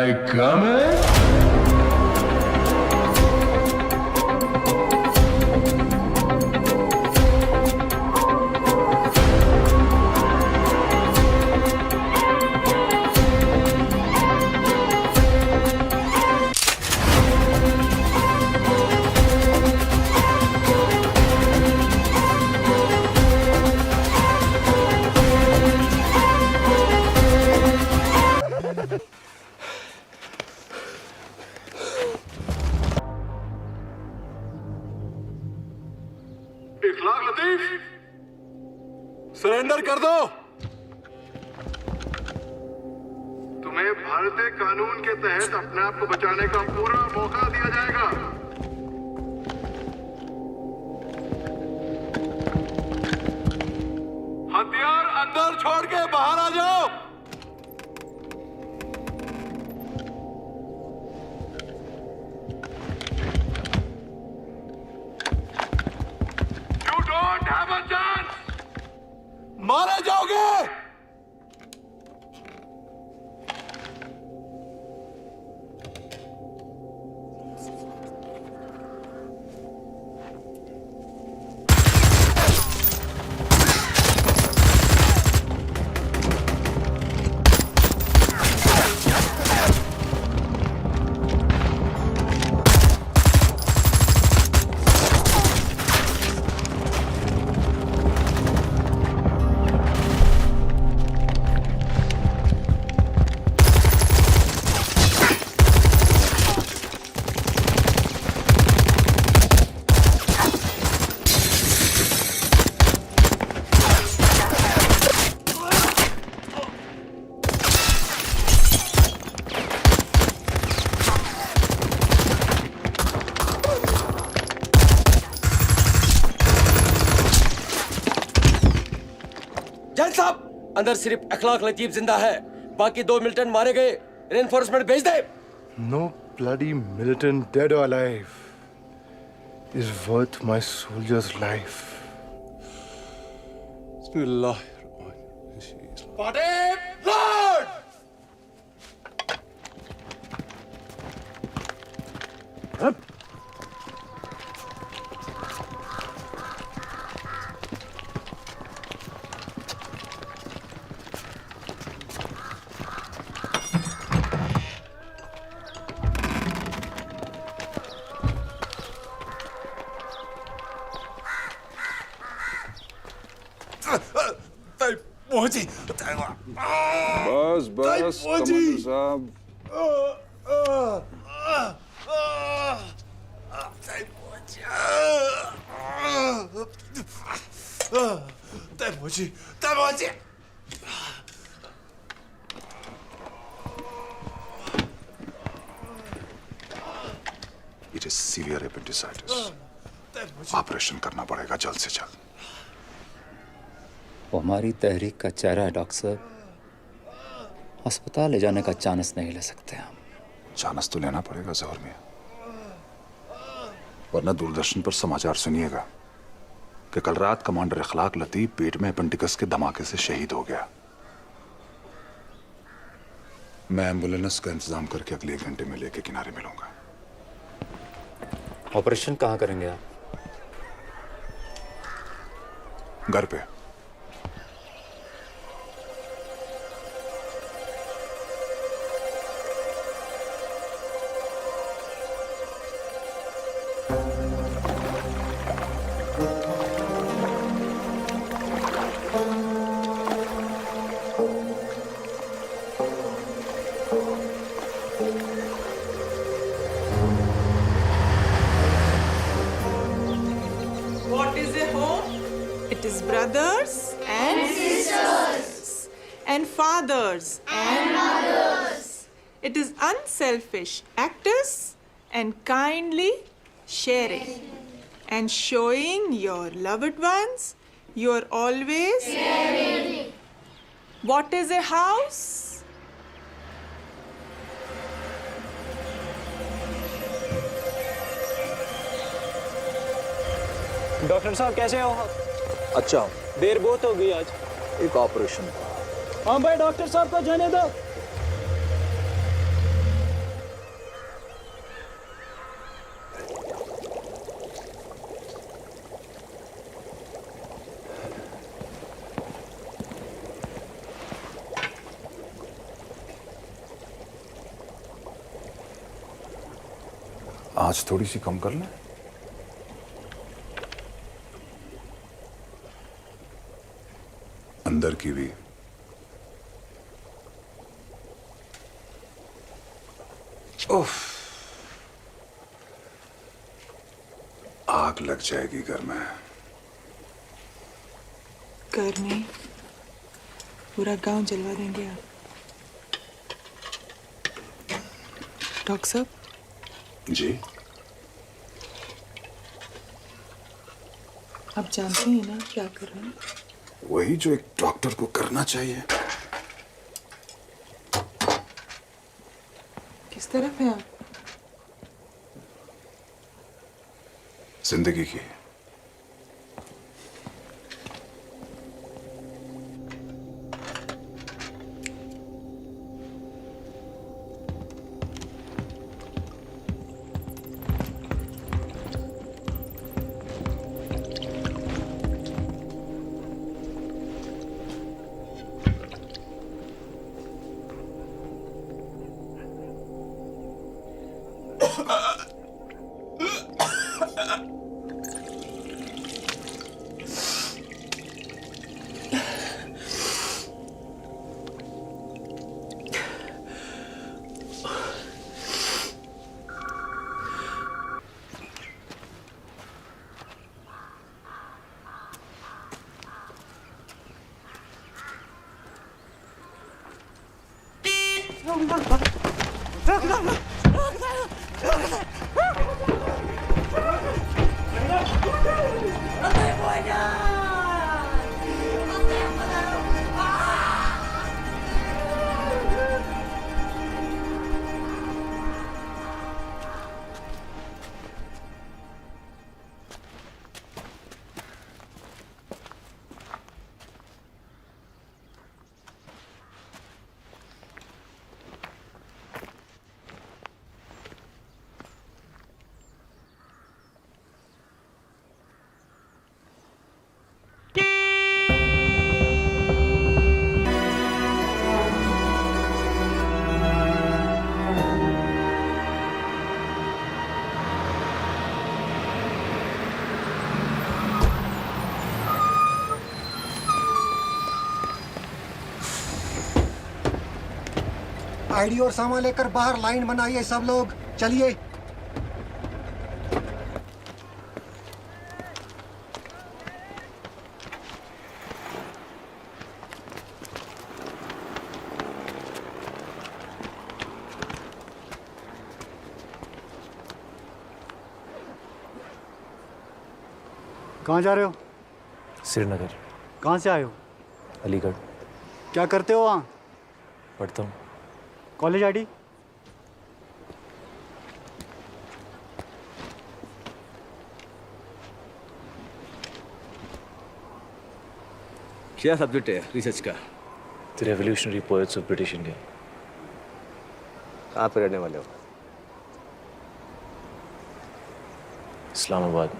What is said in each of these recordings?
I come in? Ikhlaq Latif, surrender कर दो। तुम्हें भारतीय कानून के तहत अपने आप को बचाने का पूरा मौका दिया जाएगा। हथियार अंदर छोड़ के बाहर आ जाओ। मारे जाओगे। जज साहब, अंदर सिर्फ अखलाक लतीफ जिंदा है, बाकी 2 मिलिटेंट मारे गए। रेनफोर्समेंट भेज दे। No bloody militant, dead or alive, is worth my soldier's life. बस बस कमांडर साहब, It is severe appendicitis. Operation करना पड़ेगा जल्द से जल्द। वो हमारी तहरीक का चेहरा है डॉक्टर साहब। अस्पताल ले जाने का चांस नहीं ले सकते हम। चांस तो लेना पड़ेगा जहर में, वरना दूरदर्शन पर समाचार सुनिएगा कि कल रात कमांडर इखलाक लतीफ पेट में अपेंडिक्स के धमाके से शहीद हो गया। मैं एम्बुलेंस का इंतजाम करके अगले 1 घंटे में लेके किनारे मिलूंगा। ऑपरेशन कहाँ करेंगे आप? घर पे। What is a home? It is brothers and sisters and fathers and mothers. It is unselfish actors and kindly sharing and showing your loved ones you're always caring. What is a house? Doctor साहब कैसे हो? अच्छा, देर बहुत हो गई आज। एक operation. हाँ भाई, डॉक्टर साहब को जाने दो। आज थोड़ी सी कम कर लें। अंदर की भी। उफ, आग लग जाएगी घर में। घर में पूरा गांव जलवा देंगे आप। डॉक्टर साहब, जी, आप जानते हैं ना क्या कर रहे हैं? वही जो एक डॉक्टर को करना चाहिए। किस तरफ है आप? जिंदगी की। आईडी और सामान लेकर बाहर लाइन बनाइए सब लोग, चलिए। कहाँ जा रहे हो? श्रीनगर। कहाँ से आए हो? अलीगढ़। क्या करते हो वहाँ? पढ़ता हूँ। College ID? क्या सब्जेक्ट है रिसर्च का? The revolutionary poets of British India. कहाँ पे रहने वाले हो? इस्लामाबाद।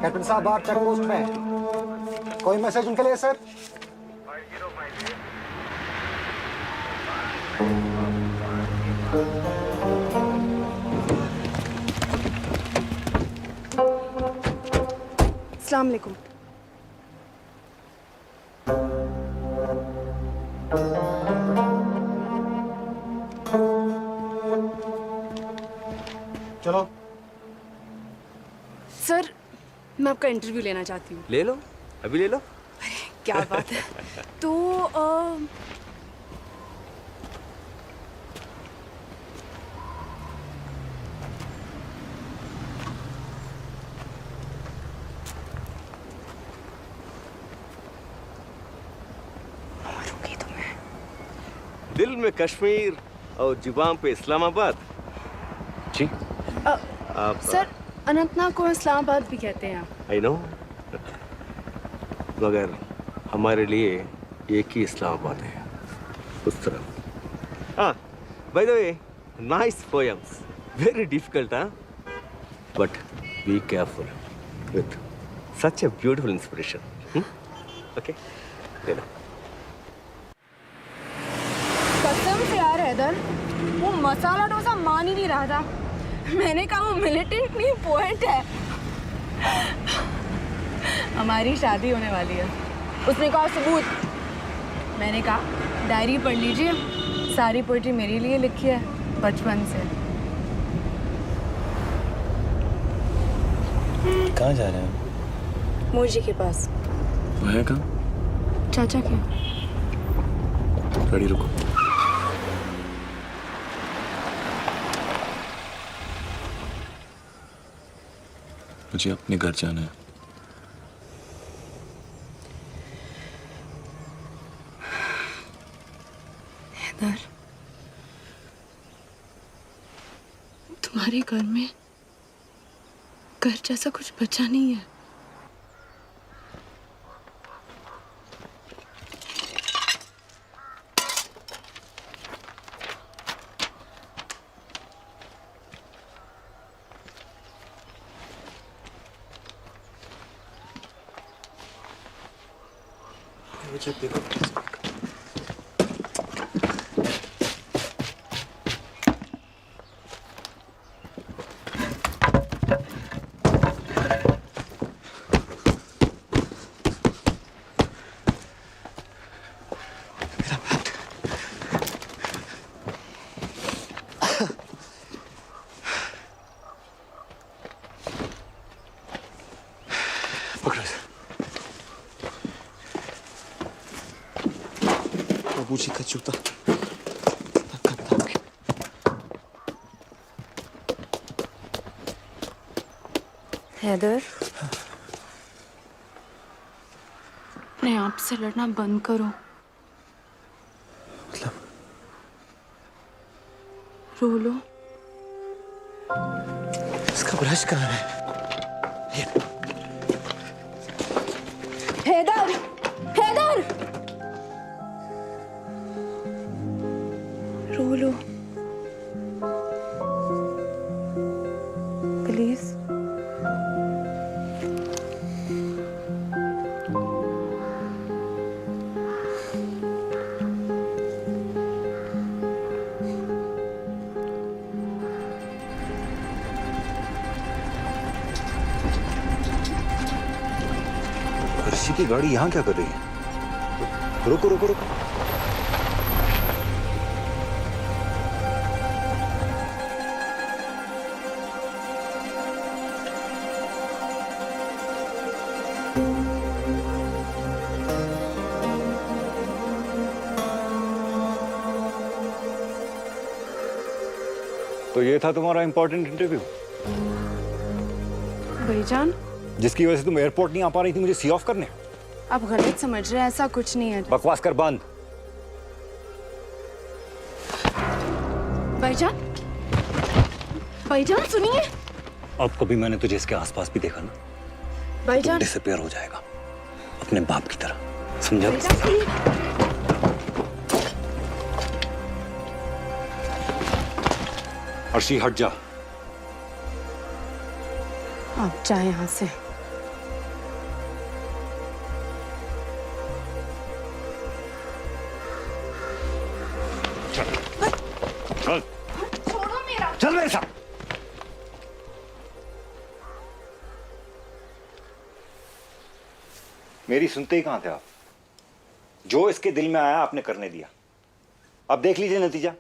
कैप्टन साहब बाहर चेक पोस्ट में। कोई मैसेज उनके लिए सर? अस्सलाम वालेकुम। चलो। सर, मैं आपका इंटरव्यू लेना चाहती हूँ। ले लो, अभी ले लो। क्या बात है। तो मारूंगी तुम्हें। दिल में कश्मीर और जुबान पे इस्लामाबाद। जी। आप सर, अनंतनाग को इस्लामाबाद भी कहते हैं। आई नो, मगर हमारे लिए एक ही इस्लामाबाद है, उस तरफ। हाँ, by the way, nice poems, very difficult, हाँ, but be careful with such a beautiful inspiration. Okay, ले लो। कसम से यार हैदर, मसाला डोसा मान ही नहीं रहा था। मैंने कहा वो मिलिटेंट नहीं पोएट है। हमारी शादी होने वाली है। उसने कहा सबूत। मैंने कहा डायरी पढ़ लीजिए, सारी पोइट्री मेरे लिए लिखी है बचपन से। कहाँ जा रहे हैं? मोजी के पास। वो है कहाँ? चाचा के। गाड़ी रुको। मुझे अपने घर जाना है। हैदर, तुम्हारे घर में घर जैसा कुछ बचा नहीं है। मुझे देखो प्लीज। बाबूजी का जूता। हैदर, अपने आप से लड़ना बंद करो। मतलब? रो लो। इसका ब्रश कहाँ है? हैदर, हैदर, रो लो प्लीज। अर्शी की गाड़ी यहाँ क्या कर रही है? रुको रुको रुको। तो ये था तुम्हारा इंपॉर्टेंट इंटरव्यू भाईजान, जिसकी वजह से तुम एयरपोर्ट नहीं आ पा रही थी मुझे सी ऑफ करने? आप गलत समझ रहे हैं, ऐसा कुछ नहीं है। बकवास कर बंद। भाईजान, भाईजान सुनिए। अब कभी मैंने तुझे इसके आसपास भी देखा ना, भाईजान, डिसअपीयर हो जाएगा अपने बाप की तरह, समझा? भाईजान सुनिए। अर्शी हट जा। आप जाए यहाँ से। चल छोड़ो मेरा। चल मेरे साथ। मेरी सुनते ही कहां थे आप? जो इसके दिल में आया आपने करने दिया। अब देख लीजिए नतीजा।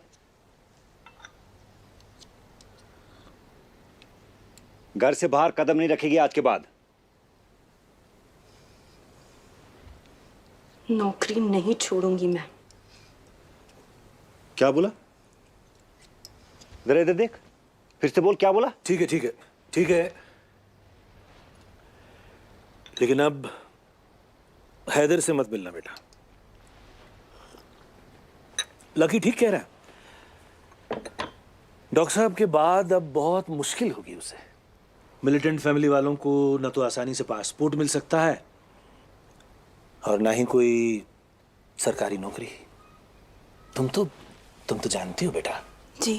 घर से बाहर कदम नहीं रखेगी आज के बाद। नौकरी नहीं छोड़ूंगी मैं। क्या बोला? जरा इधर देख, फिर से बोल, क्या बोला? ठीक है ठीक है ठीक है, लेकिन अब हैदर से मत मिलना बेटा। लकी ठीक कह रहा है। डॉक्टर साहब के बाद अब बहुत मुश्किल होगी उसे। मिलिटेंट फैमिली वालों को न तो आसानी से पासपोर्ट मिल सकता है और ना ही कोई सरकारी नौकरी। तुम तो जानती हो बेटा। जी,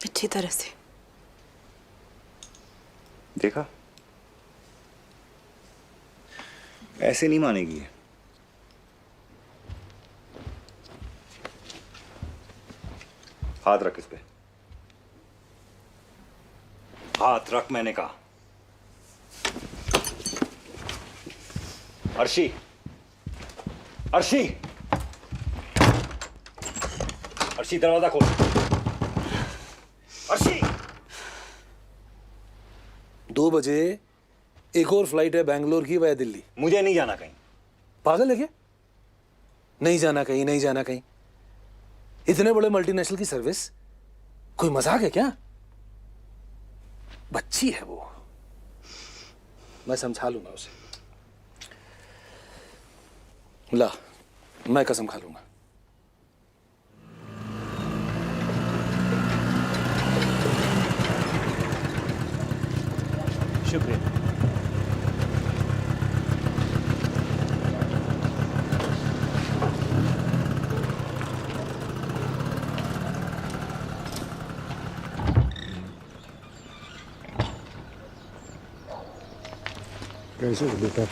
अच्छी तरह से। देखा, ऐसे नहीं मानेगी। हाथ रख इस पे। हाथ रख, मैंने कहा। अर्शी, अर्शी, अर्शी दरवाजा खोल। अर्शी, 2 बजे एक और फ्लाइट है बैंगलोर की वया दिल्ली। मुझे नहीं जाना कहीं। पागल है क्या? नहीं जाना कहीं, नहीं जाना कहीं। इतने बड़े मल्टीनेशनल की सर्विस कोई मजाक है क्या? बच्ची है वो, मैं समझा लूंगा उसे। ला, मैं कसम खा लूंगा। शुक्रिया। कैसे हो बेटा?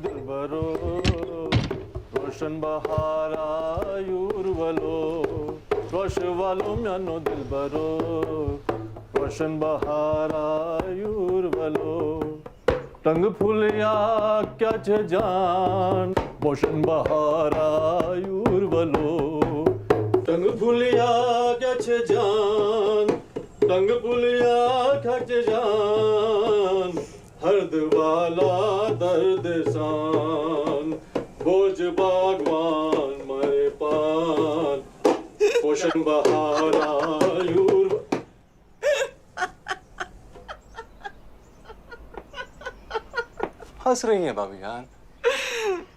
दिलबरो रोशन बहारा यूरवलो रोश वालो म्यानो दिलबरो रोशन बहारा यूरवलो टंग फुलिया क्या छे जान रोशन बहारा यूरवलो टंग फुलिया क्या छे जान टंग फुलिया क्या छे जान हर्द वाला दर्द सान बोझ बागवान मरे पान पोषण बहारा यूर। हंस रही हैं भाभी जान।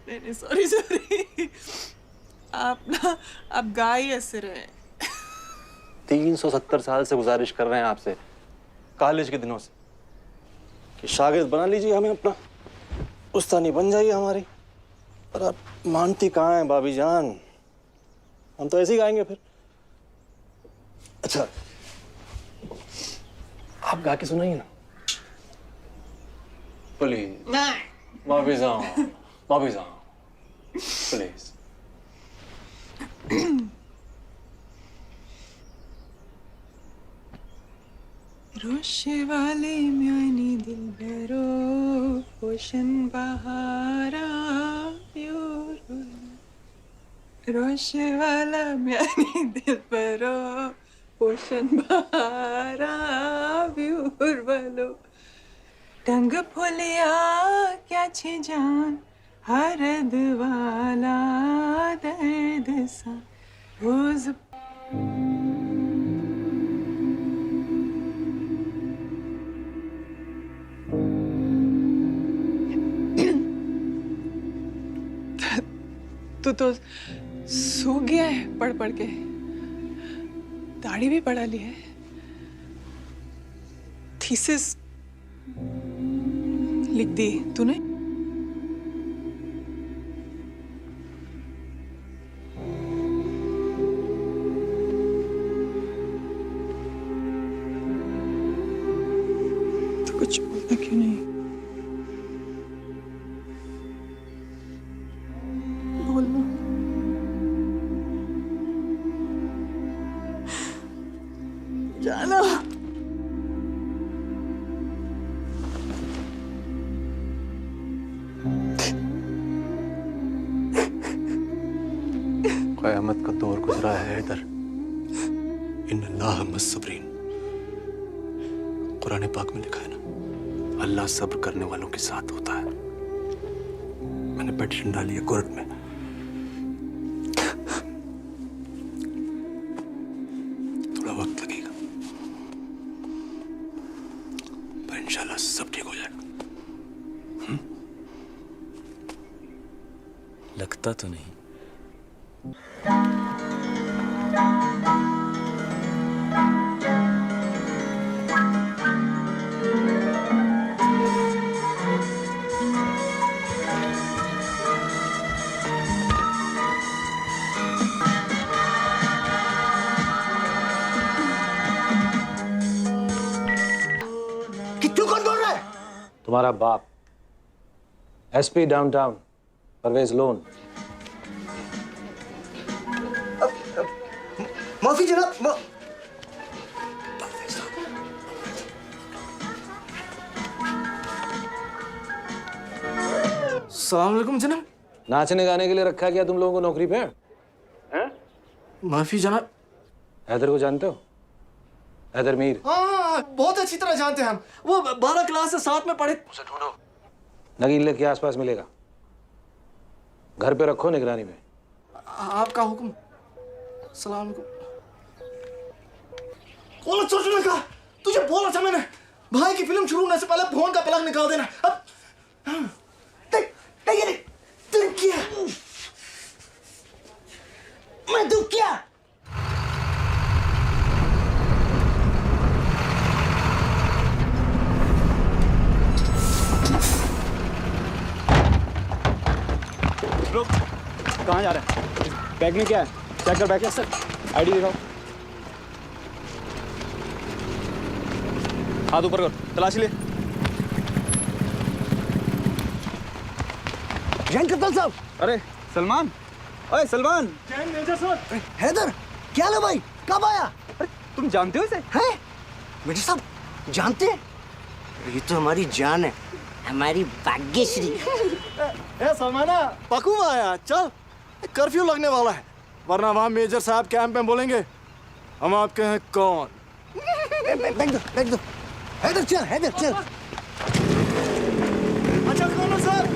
नहीं, सॉरी सॉरी। आप ना, आप गा ही हंस रहे हैं। 370 साल से गुजारिश कर रहे हैं आपसे, कॉलेज के दिनों से, कि शागिर्द बना लीजिए हमें अपना, उस्तानी बन जाइए हमारी। पर आप मानती कहाँ हैं भाभी जान? हम तो ऐसे ही गाएंगे फिर। अच्छा, आप गा के सुनाइए ना प्लीज। भाभी जान, भाभी जान प्लीज। रोशे वाले म्यानी दिल भरो पोषण बहारा रोशे वाला म्यानी दिल भरो पोषण बहारा व्यूरवलो टंग फुलिया क्या छे जान हरद वाला दर्द सा रोज। तू तो सो गया है पढ़ पढ़ के, दाढ़ी भी बढ़ा ली है, थीसिस लिख दी तूने? तो कुछ बोलना क्यों नहीं? बोलना। जाना। क़यामत का दौर गुजरा है इधर। इन्नल्लाह मस्सब्रीन, कुरान पाक में लिखा है ना, अल्लाह सब्र करने वालों के साथ होता है। मैंने पेटिशन डाली है कोर्ट में, थोड़ा वक्त लगेगा पर इंशाल्लाह सब ठीक हो जाएगा। लगता तो नहीं, किट्टू कौन बोल रहा है? तुम्हारा बाप, एसपी डाउनटाउन, परवेज लोन। माफी जनाब। सलाम अलैकुम जनाब। नाचने गाने के लिए रखा क्या तुम लोगों को नौकरी पे? माफी जनाब। हैदर को जानते हो? हैदर मीर। हाँ, बहुत अच्छी तरह जानते हैं हम। वो 12 क्लास से साथ में पढ़े। उसे ढूंढो। नगीले के आसपास मिलेगा, घर पे रखो निगरानी में। आपका हुक्म। सलाम अलैकुम। कौन सोचने का? तुझे बोला था मैंने, भाई की फिल्म शुरू होने से पहले फोन का प्लग निकाल देना। अब तुम क्या? मैं तू क्या? रुक, कहाँ जा रहे हैं? बैग में क्या है? चेक कर बैग। सर, आईडी दिखाओ। हाथ ऊपर कर, तलाशी ले। जैन कप्तान साहब। अरे सलमान, ओए सलमान। जैन मेजर साहब। हैदर, क्या लो भाई? कब आया? अरे तुम जानते हो इसे? हैं? मेजर साहब जानते हैं? ये तो हमारी जान है, हमारी भाग्यश्री। ए सलमाना, पकू आया। चल, कर्फ्यू लगने वाला है, वरना वहाँ मेजर साहब कैंप में बोलेंगे हम आपके हैं कौन। बैग दो। हैदर चल, हैदर चल। अच्छा कौन सर?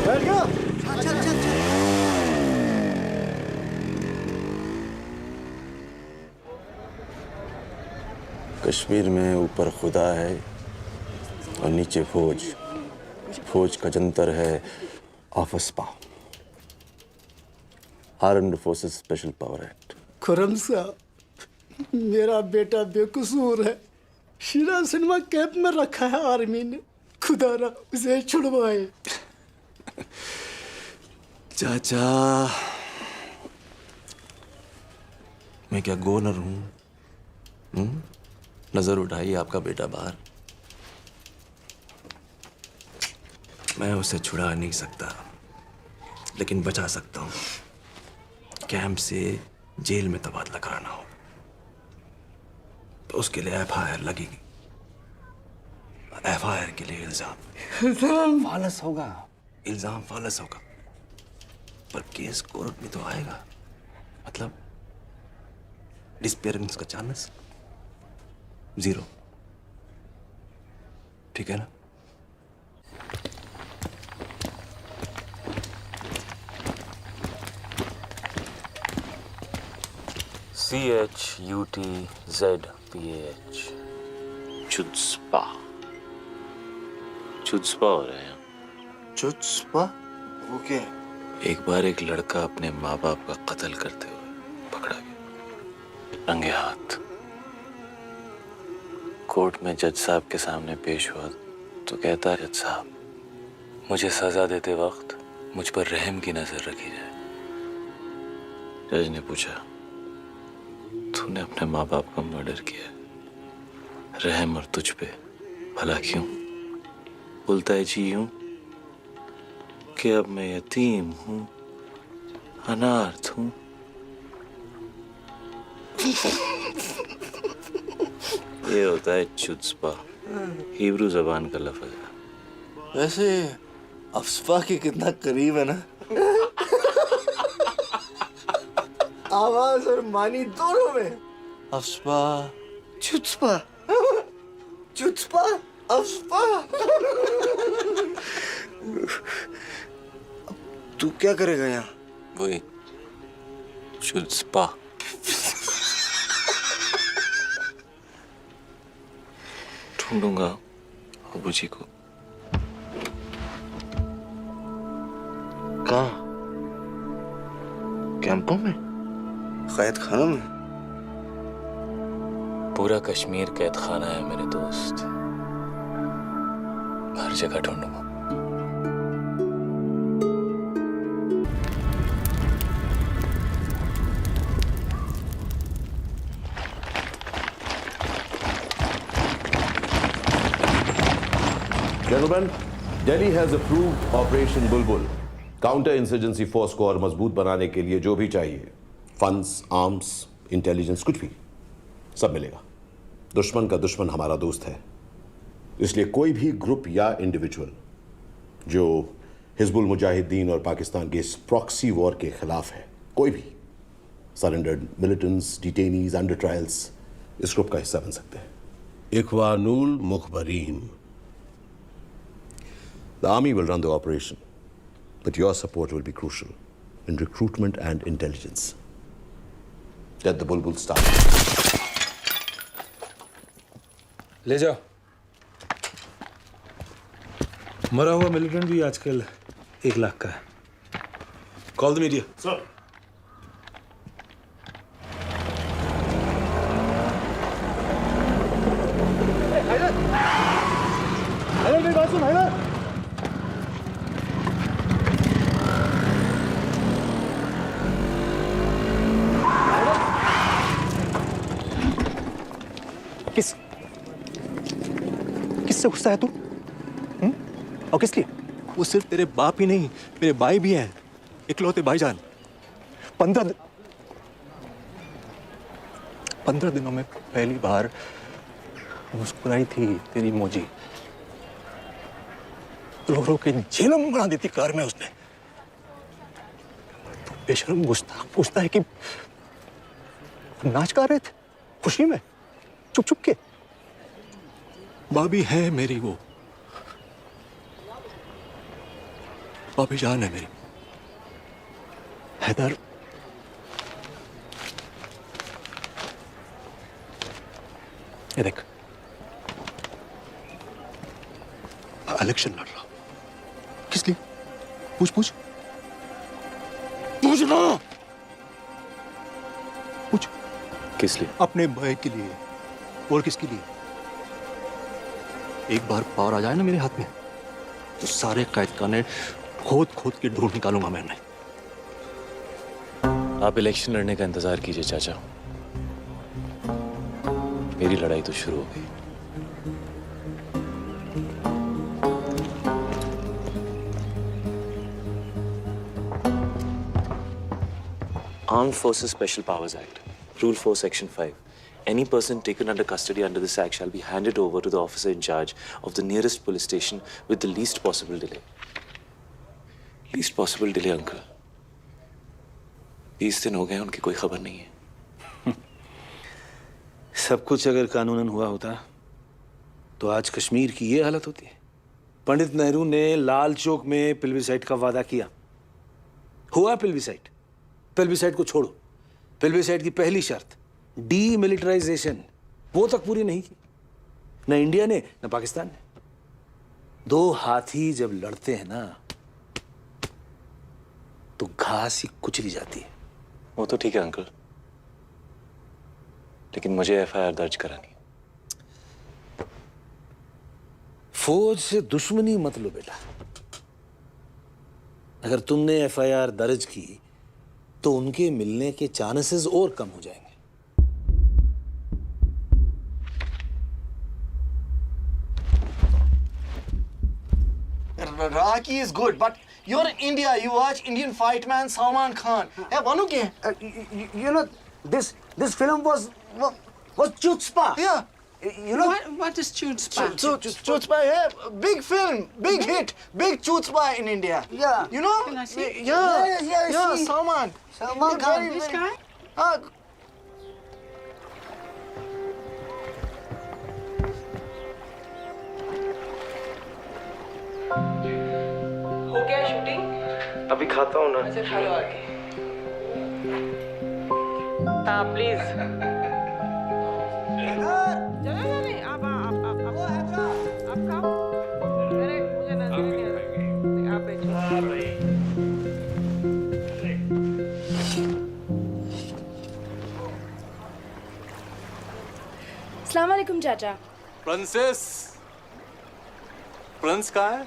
बैठ गया। चल। कश्मीर में ऊपर खुदा है और नीचे फौज। फौज का जंतर है ऑफिस पा। Armed forces special power act. Khurram साहब, मेरा बेटा बेकसूर है, शीरा सिनेमा कैंप में रखा है आर्मी ने। खुदा ना उसे छुड़वाए। चाचा, मैं क्या गवर्नर हूं? नजर उठाइए आपका बेटा बाहर। मैं उसे छुड़ा नहीं सकता, लेकिन बचा सकता हूं। कैंप से जेल में तबादला कराना हो तो उसके लिए FIR लगेगी। FIR के लिए इल्जाम फालस होगा। इल्जाम फालस होगा, पर केस कोर्ट में तो आएगा। मतलब डिसअपीयरेंस का चांस 0। ठीक है ना? CHUTZPAH। चुत्स्पा। चुत्स्पा हो रहे हैं। चुत्स्पा? वो क्या है? एक बार एक लड़का अपने माँ बाप का कत्ल करते हुए पकड़ा गया रंगे हाथ। कोर्ट में जज साहब के सामने पेश हुआ तो कहता है, जज साहब मुझे सजा देते वक्त मुझ पर रहम की नजर रखी जाए। जज ने पूछा, तूने अपने माँ बाप का मर्डर किया, रहम और तुझ पे भला क्यों? बोलता है, जी यूं कि अब मैं यतीम हूं, अनाथ हूं। ये होता है चुत्स्पा, हिब्रू जबान का लफ्ज है। वैसे अफस्पा के कितना करीब है ना। आवाज और मानी दोनों में। AFSPA, chutzpah, chutzpah, AFSPA. तू क्या करेगा यहाँ? वही चुत्स्पा। ढूंढूंगा अबू जी को। कहाँ? कैंपों में, कैद खानों में? पूरा कश्मीर कैद खाना है मेरे दोस्त, हर जगह ढूंढूंगा। Gentlemen, Delhi has approved Operation Bulbul. Counter insurgency force को और मजबूत बनाने के लिए जो भी चाहिए, फंड्स, आर्म्स, इंटेलिजेंस, कुछ भी, सब मिलेगा। दुश्मन का दुश्मन हमारा दोस्त है, इसलिए कोई भी ग्रुप या इंडिविजुअल जो हिजबुल मुजाहिदीन और पाकिस्तान के इस प्रॉक्सी वॉर के खिलाफ है, कोई भी surrendered militants, detainees, under trials इस ग्रुप का हिस्सा बन सकते हैं। इखवानुल मुखबरीन। The army will run the operation, but your support will be crucial in recruitment and intelligence. Get the Bulbul started. ले जाओ। मरा हुआ मिलिटेंट भी आजकल 1 लाख का है। Call the media. Sir. Haider मेरी बात सुन, हैदर। किससे गुस्सा है तू? और किस लिए? वो सिर्फ तेरे बाप ही नहीं, मेरे भाई भी हैं, इकलौते भाईजान। 15 दिनों में पहली बार मुस्कुराई थी तेरी मोजी। रो के झेलम बना देती कार में उसने। तो बेशर्म गुस्ताख पूछता है कि नाच गा रहे थे खुशी में, चुप चुप के। भाभी है मेरी, वो भाभी जान है मेरी। हैदर, ये देख, इलेक्शन लड़ रहा। किस लिए? पूछ पूछ पूछ ना, पूछ। किस लिए? अपने भाई के लिए। और किसके लिए? एक बार पावर आ जाए ना मेरे हाथ में, तो सारे कैद खाने खोद खोद के ढूंढ निकालूंगा मैंने। आप इलेक्शन लड़ने का इंतजार कीजिए चाचा, मेरी लड़ाई तो शुरू हो गई। Armed Forces Special Powers Act, Rule 4, Section 5. Any person taken under custody under this act shall be handed over to the officer in charge of the nearest police station with the least possible delay. Least possible delay, uncle. 20 दिन हो गए, उनकी कोई खबर नहीं है। सब कुछ अगर कानूनन हुआ होता तो आज कश्मीर की ये हालत होती है। पंडित नेहरू ने लाल चौक में प्लेबिसाइट का वादा किया, हुआ प्लेबिसाइट। प्लेबिसाइट को छोड़ो, प्लेबिसाइट की पहली शर्त डीमिलिटराइजेशन, वो तक पूरी नहीं की। न इंडिया ने न पाकिस्तान ने। 2 हाथी जब लड़ते हैं ना, तो घास ही कुचली जाती है। वो तो ठीक है अंकल, लेकिन मुझे FIR दर्ज करानी है। फौज से दुश्मनी मत लो बेटा। अगर तुमने FIR दर्ज की तो उनके मिलने के चांसेस और कम हो जाएंगे। Rocky is good, but you're in India. You watch Indian fight man Salman Khan. Hey, Banu ke? You know, this film was chutzpah. Yeah. You know what is chutzpah? Chutzpah, yeah, big film, big hit, big chutzpah in India. Yeah. You know? Can I see? Yeah, see. Salman Khan. This guy? हो गया shooting? अभी खाता हूँ ना। अच्छा खा लो आके। हाँ प्लीज। नहीं, आप खाओ। अरे मुझे नजर नहीं आ रहा। आप बैठो। अस्सलाम वालेकुम चाचा। प्रिंसेस, प्रिंस कहाँ है?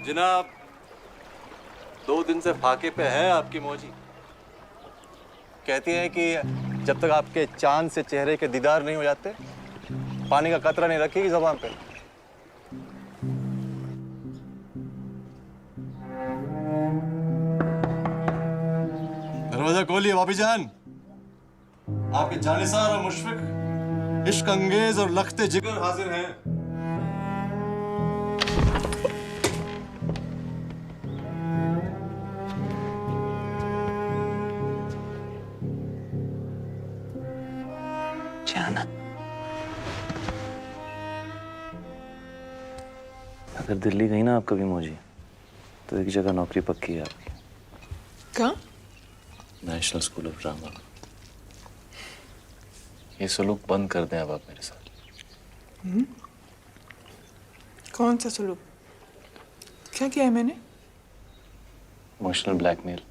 जनाब, 2 दिन से फाके पे है आपकी मौजी। कहती हैं कि जब तक आपके चांद से चेहरे के दीदार नहीं हो जाते, पानी का कतरा नहीं रखेगी ज़बान पे। दरवाजा खोलिए भाभी जान। आपके जानिसार और मुशफिक, इश्क अंगेज और लखते जिगर हाजिर हैं। जाना। अगर दिल्ली गई ना आप कभी मौजी, तो एक जगह नौकरी पक्की है आपकी। कहाँ? National school of drama. ये सलूक बंद कर दें अब आप मेरे साथ। कौन सा सलूक? क्या किया है मैंने? Emotional blackmail.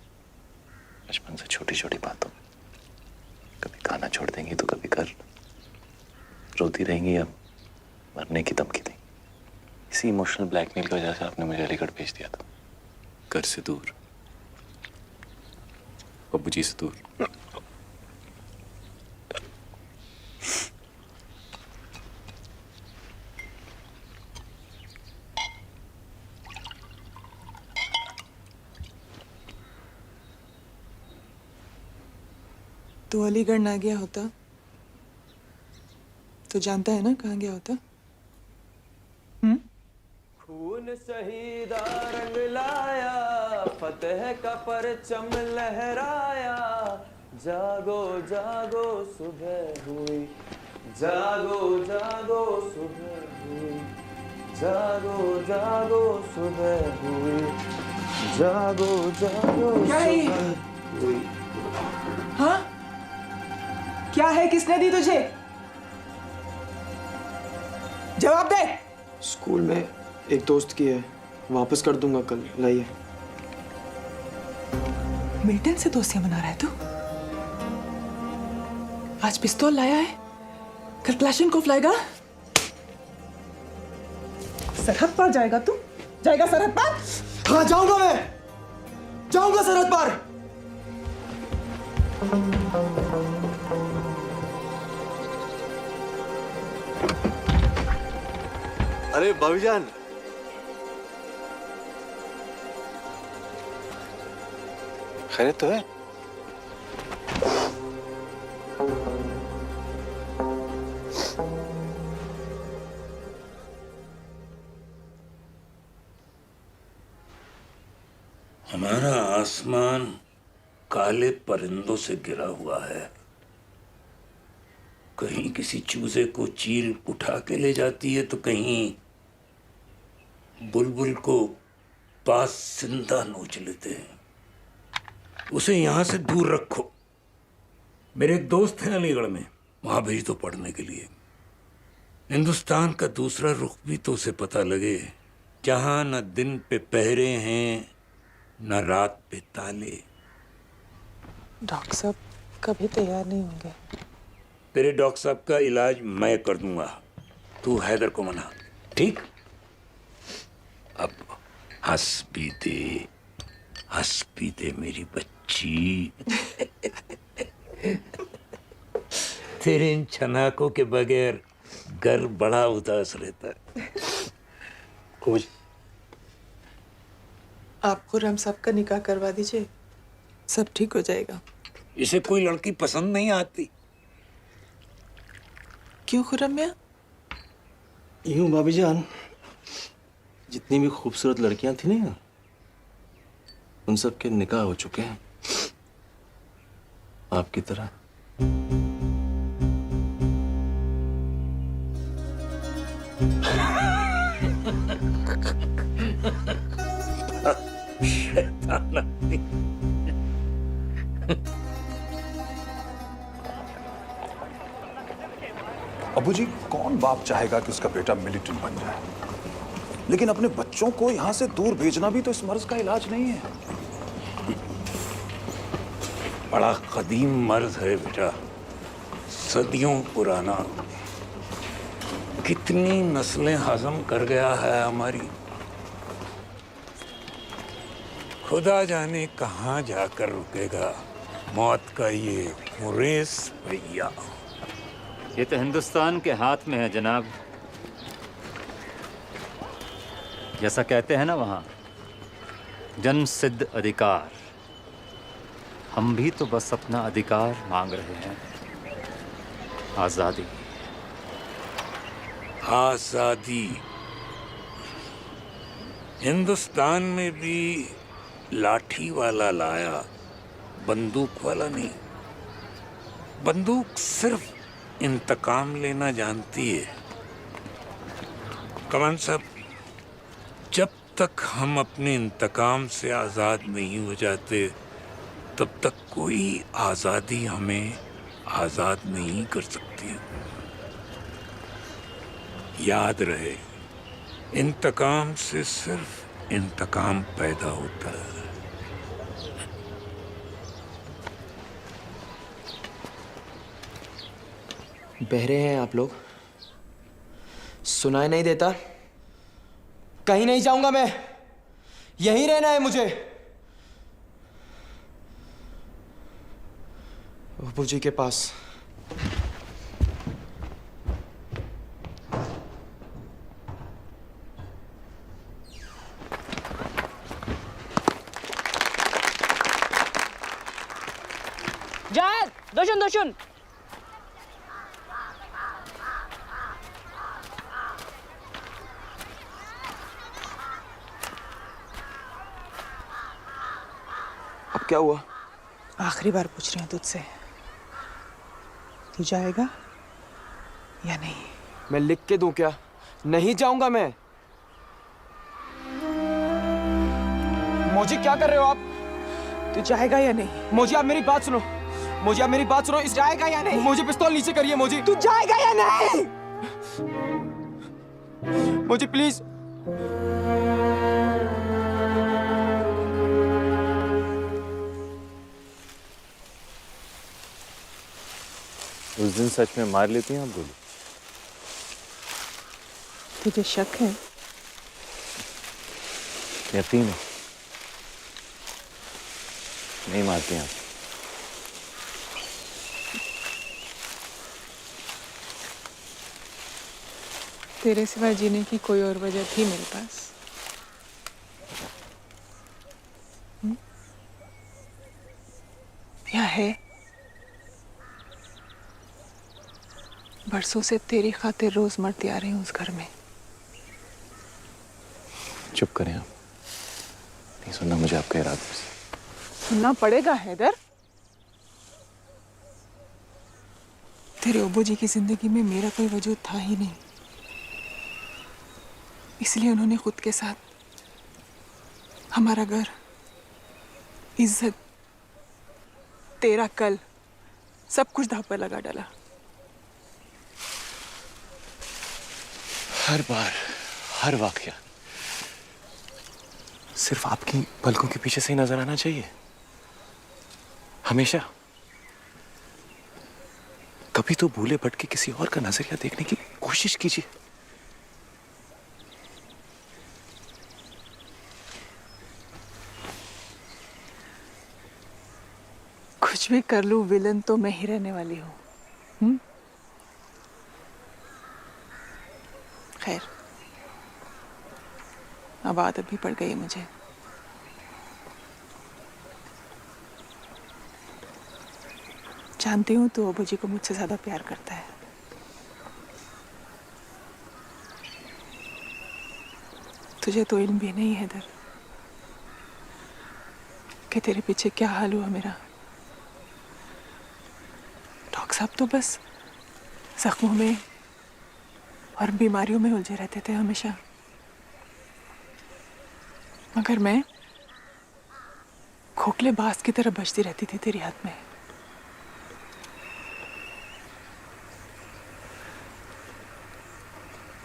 बचपन से छोटी छोटी बातों, कभी खाना छोड़ देंगी तो कभी घर, रोती रहेंगी अब मरने की धमकी देंगी। इसी इमोशनल ब्लैकमेल की वजह से आपने मुझे अलीगढ़ भेज दिया था, घर से दूर, अब्बू जी से दूर। तू अलीगढ़ ना गया होता तो जानता है ना कहाँ गया होता? खून शहीदा रंग लाया, फतेह का परचम लहराया। जागो जागो सुबह हुई, जागो जागो सुबह हुई, जागो जागो सुबह हुई, जागो जागो सुबह हुई। हाँ? क्या है? किसने दी तुझे? जवाब दे। स्कूल में एक दोस्त की है, वापस कर दूंगा कल। लाइए। मिल्टन से दोस्तियां बना रहा है तू? आज पिस्तौल लाया है, कल क्लाशनकोफ लाएगा। सरहद पार जाएगा तू? जाएगा सरहद पार? हाँ जाऊंगा, मैं जाऊंगा सरहद पार। अरे भाभी जान, खैरियत तो है? हमारा आसमान काले परिंदों से गिरा हुआ है। कहीं किसी चूजे को चील उठा के ले जाती है, तो कहीं बुलबुल को पास जिंदा नोच लेते हैं। उसे यहां से दूर रखो। मेरे एक दोस्त हैं अलीगढ़ में, वहां भेज दो पढ़ने के लिए। हिंदुस्तान का दूसरा रुख भी तो उसे पता लगे, जहां न दिन पे पहरे हैं न रात पे ताले। डॉक्टर साहब कभी तैयार नहीं होंगे। तेरे डॉक्टर साहब का इलाज मैं कर दूंगा, तू हैदर को मना, ठीक? अब हंस भी दे मेरी बच्ची। तेरे इन छनाकों के बगैर घर बड़ा उदास रहता है। आप खुर्रम साहब का निकाह करवा दीजिए, सब ठीक हो जाएगा। इसे कोई लड़की पसंद नहीं आती। क्यों खुर्रम मियां? यूं भाभी जान, जितनी भी खूबसूरत लड़कियां थी ना, उन सब के निकाह हो चुके हैं, आपकी तरह। शैतान आदमी। अबू जी, कौन बाप चाहेगा कि उसका बेटा मिलिटेंट बन जाए? लेकिन अपने बच्चों को यहां से दूर भेजना भी तो इस मर्ज का इलाज नहीं है। बड़ा कदीम मर्ज है बेटा, सदियों पुराना, कितनी नस्लें हजम कर गया है हमारी। खुदा जाने कहाँ जाकर रुकेगा मौत का ये मुरेस भैया। ये तो हिंदुस्तान के हाथ में है जनाब। जैसा कहते हैं ना वहाँ, जन्म सिद्ध अधिकार। हम भी तो बस अपना अधिकार मांग रहे हैं, आज़ादी। आजादी हिंदुस्तान में भी लाठी वाला लाया, बंदूक वाला नहीं। बंदूक सिर्फ इंतकाम लेना जानती है। कमान साहब, जब तक हम अपने इंतकाम से आज़ाद नहीं हो जाते, तब तक कोई आज़ादी हमें आज़ाद नहीं कर सकती। याद रहे, इंतकाम से सिर्फ इंतकाम पैदा होता है। बहरे हैं आप लोग, सुनाई नहीं देता? कहीं नहीं जाऊंगा मैं, यहीं रहना है मुझे। अबू जी के पास। जायद, दोशन दोशन। अब क्या हुआ? आखिरी बार पूछ रही हूँ तुझसे, तू जाएगा या नहीं? मैं लिख के दूं क्या? नहीं जाऊंगा मैं। मोजी क्या कर रहे हो आप? तू जाएगा या नहीं? मोजी आप मेरी बात सुनो। मोजी आप मेरी बात सुनो। इस जाएगा या नहीं? मोजी पिस्तौल नीचे करिए मोजी। तू जाएगा या नहीं? मोजी प्लीज। उस दिन सच में मार लेती हैं आप गोली? तुझे शक है? यकीन है, नहीं मारती हैं आप। तेरे सिवा जीने की कोई और वजह थी मेरे पास? क्या है? बरसों से तेरी खातिर रोज मरती आ रही हूँ उस घर में। चुप करें आप, नहीं सुनना मुझे आपके इरादों से। सुनना पड़ेगा हैदर। तेरे अब्बू जी की जिंदगी में मेरा कोई वजूद था ही नहीं, इसलिए उन्होंने खुद के साथ हमारा घर, इज्जत, तेरा कल, सब कुछ दांव पर लगा डाला। हर बार, हर वाकया सिर्फ आपकी पलकों के पीछे से ही नजर आना चाहिए? हमेशा? कभी तो भूले भटके किसी और का नजरिया देखने की कोशिश कीजिए। कुछ भी कर लूं, विलन तो मैं ही रहने वाली हूँ। खैर, अब आदत भी पड़ गई है मुझे। जानती हूँ तू अबू जी को मुझसे ज्यादा प्यार करता है। तुझे तो इल्म भी नहीं है हैदर कि तेरे पीछे क्या हाल हुआ मेरा। डॉक्टर साहब तो बस जख्मों में और बीमारियों में उलझे रहते थे हमेशा, मगर मैं खोखले बाज की तरह बजती रहती थी तेरी हाथ में।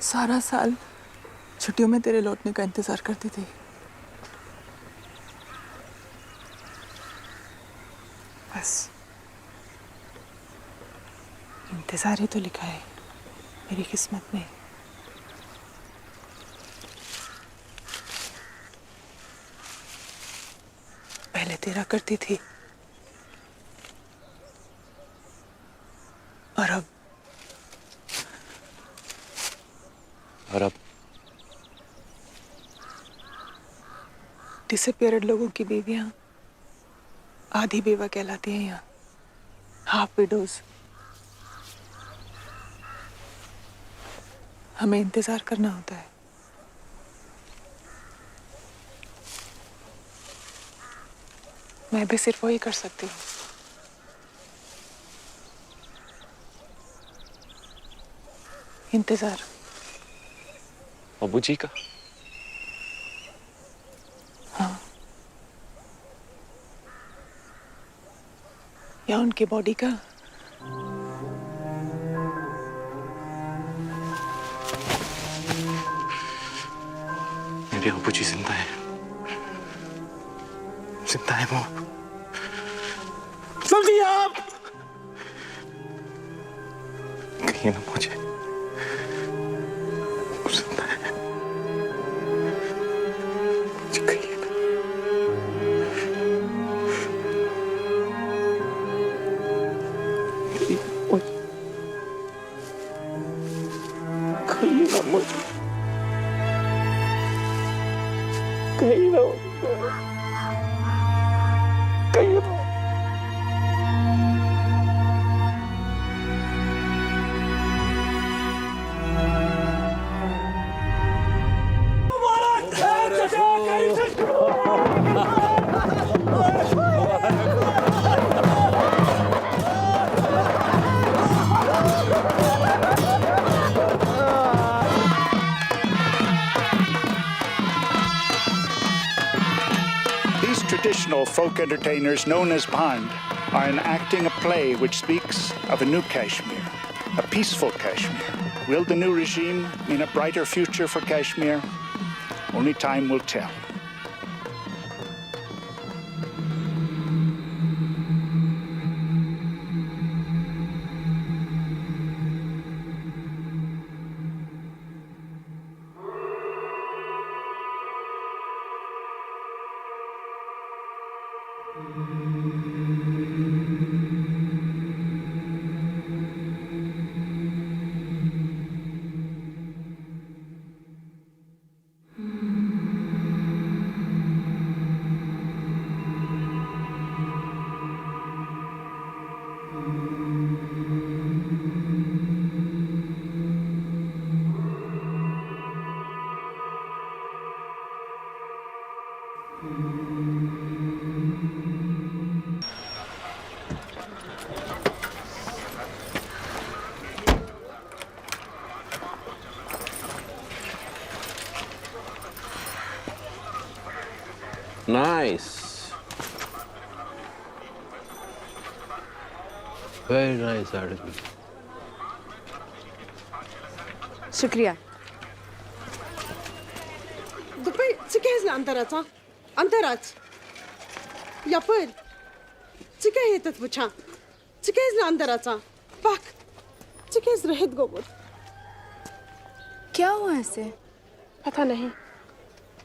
सारा साल छुट्टियों में तेरे लौटने का इंतजार करती थी। बस इंतजार ही तो लिखा है मेरी किस्मत में। पहले तेरा करती थी और अब डिसअपियर्ड लोगों की बीवियां आधी बेवा कहलाती हैं यहाँ, हाफ विडोज। हमें इंतजार करना होता है। मैं भी सिर्फ वही कर सकती हूँ। इंतजार। अबू जी का? हाँ, या उनकी बॉडी का? मेरे अबू जी जिंदा है, जिंदा है वो। जल्दी आप! कहिए ना मुझे वो जिंदा है, मुझे कहिए ना। कहिए ना मुझे, कहिए ना, कहिए ना। These traditional folk entertainers known as Band are enacting a play which speaks of a new Kashmir, a peaceful Kashmir. Will the new regime mean a brighter future for Kashmir? Only time will tell. Nice. Very nice article. शुक्रिया. După ce crezi la antărața? Antărați. Ia păr. Ce crezi tot bucea? Ce crezi la antărața? Pac. Ce crezi रहत गोबर? क्या हुआ ऐसे? पता नहीं.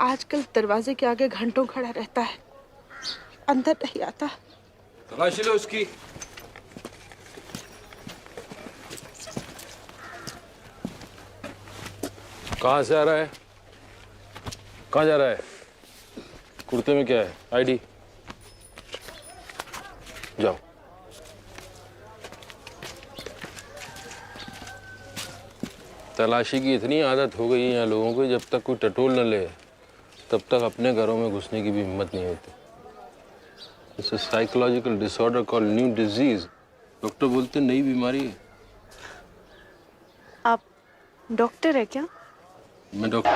आजकल दरवाजे के आगे घंटों खड़ा रहता है, अंदर नहीं आता। तलाशी लो उसकी। कहाँ से आ रहा है? कहाँ जा रहा है? कुर्ते में क्या है? आईडी? जाओ। तलाशी की इतनी आदत हो गई है यहाँ लोगों को, जब तक कोई टटोल न ले तब तक अपने घरों में घुसने की भी हिम्मत नहीं होती। It's a psychological disorder called new disease. Doctor बोलते नई बीमारी है। आप डॉक्टर है क्या? मैं डॉक्टर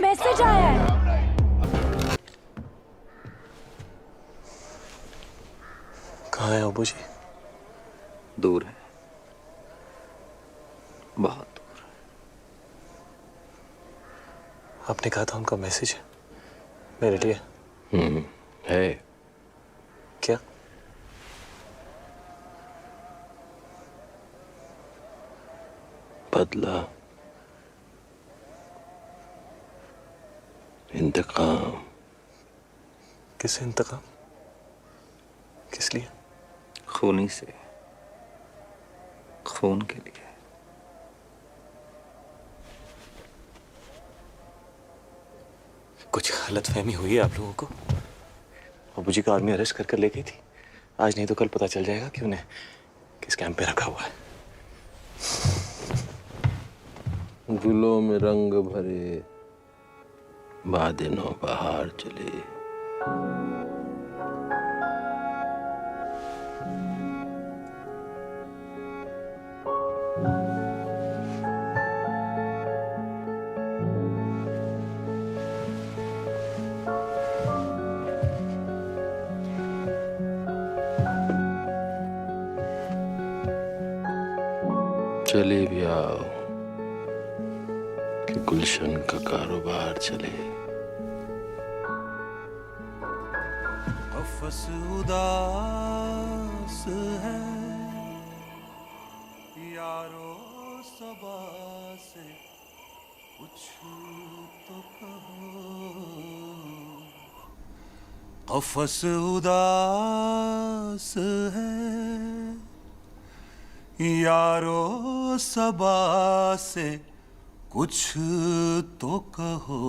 मैसेज आया है। कहाँ है अबू जी? दूर है, बहुत दूर। आपने कहा था उनका मैसेज है मेरे लिए। है। क्या? बदला, इंतकाम। किससे इंतकाम? किस लिए? खूनी से, खून के लिए। कुछ गलतफहमी हुई है आप लोगों को? अबू जी का आर्मी अरेस्ट कर ले गई थी। आज नहीं तो कल पता चल जाएगा कि उन्हें किस कैंप पे रखा हुआ है। गुलों में रंग भरे बादे नौ बहार चले। चले भी आओ कि गुलशन का कारोबार चले। कफस उदास है यारो सबा से कुछ तो कहो। कफस उदास है यारो सबा से कुछ तो कहो।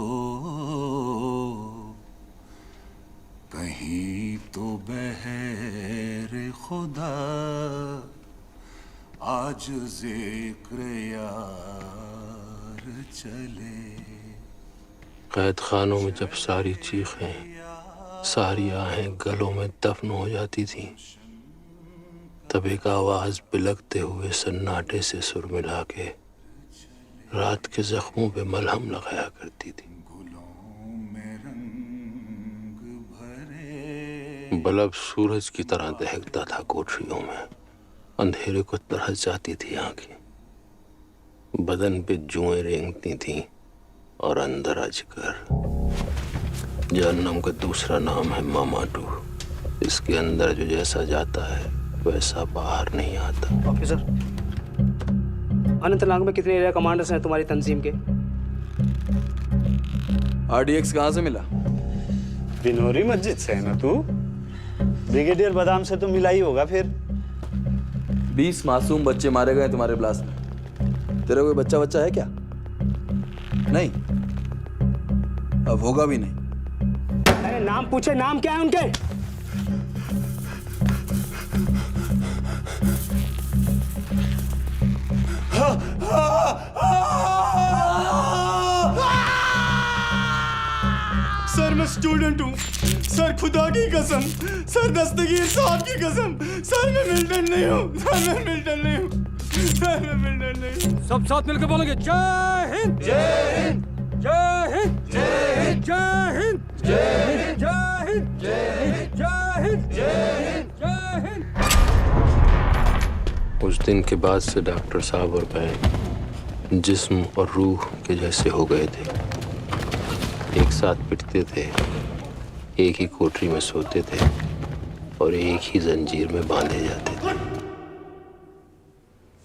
कहीं तो बहर खुदा आज जिक्र यार चले। कैद खानों में जब सारी चीखें, सारी आहें गलों में दफन हो जाती थीं, तब एक आवाज बिलखते हुए सन्नाटे से सुर मिला के रात के जख्मों पे मलहम लगाया करती थी। बल्ब सूरज की तरह दहकता था कोठरियों में, अंधेरे को तरस जाती थी आंखें, बदन पे जुएं रेंगती थीं और अंदर अजगर। जहन्नम का दूसरा नाम है मामाटू। इसके अंदर जो जैसा जाता है वैसा बाहर नहीं आता। ऑफिसर, अनंतनाग में कितने एरिया कमांडर्स हैं तुम्हारी तंजीम के? RDX कहाँ से मिला? बिनोरी मस्जिद से है ना तू? ब्रिगेडियर बादाम से तो मिला ही होगा फिर। 20 मासूम बच्चे मारे गए तुम्हारे ब्लास्ट में। तेरा कोई बच्चा है क्या? नहीं, अब होगा भी नहीं। अरे नाम पूछे, नाम क्या है उनके? सर मैं स्टूडेंट हूँ सर, खुदा की कसम सर, दस्तगीर साहब की कसम सर, मैं मिल्टन नहीं हूँ सर, मैं मिल्टन नहीं हूँ सर, मैं मिल्टन नहीं हूँ। सब साथ मिलकर बोलेंगे जय हिंद, जय हिंद, जय हिंद, जय हिंद, जय हिंद, जय हिंद, जय हिंद, जय हिंद, जय हिंद, जय हिंद, जय हिंद। उस दिन के बाद से डॉक्टर साहब और मैं जिस्म और रूह के जैसे हो गए थे। एक साथ पिटते थे, एक ही कोठरी में सोते थे और एक ही जंजीर में बांधे जाते थे।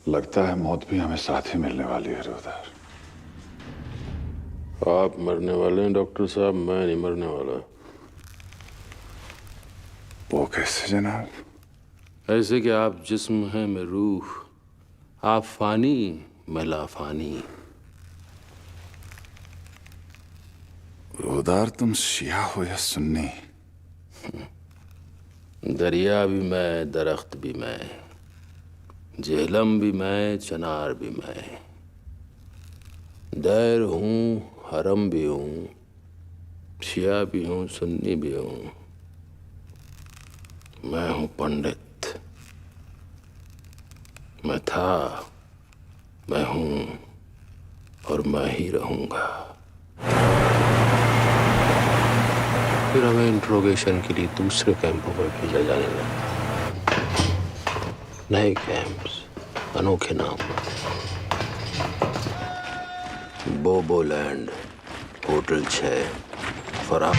लगता है मौत भी हमें साथ ही मिलने वाली है रुदार। आप मरने वाले हैं डॉक्टर साहब, मैं नहीं मरने वाला। वो कैसे जनाब? ऐसे कि आप जिस्म हैं, मैं रूह, आप फानी, मैं लाफानी। रुदार तुम शिया हो या सुन्नी? दरिया भी मैं, दरख्त भी मैं, जेहलम भी मैं, चनार भी मैं, दैर हूँ, हरम भी हूँ, शिया भी हूँ, सुन्नी भी हूँ। मैं हूँ पंडित, मैं था, मैं हूँ और मैं ही रहूँगा। फिर हमें इंट्रोगेशन के लिए दूसरे कैंपों पर भेजा जाने लगा। नए कैंप्स, अनोखे नाम, बोबोलैंड, होटल 6, फराह।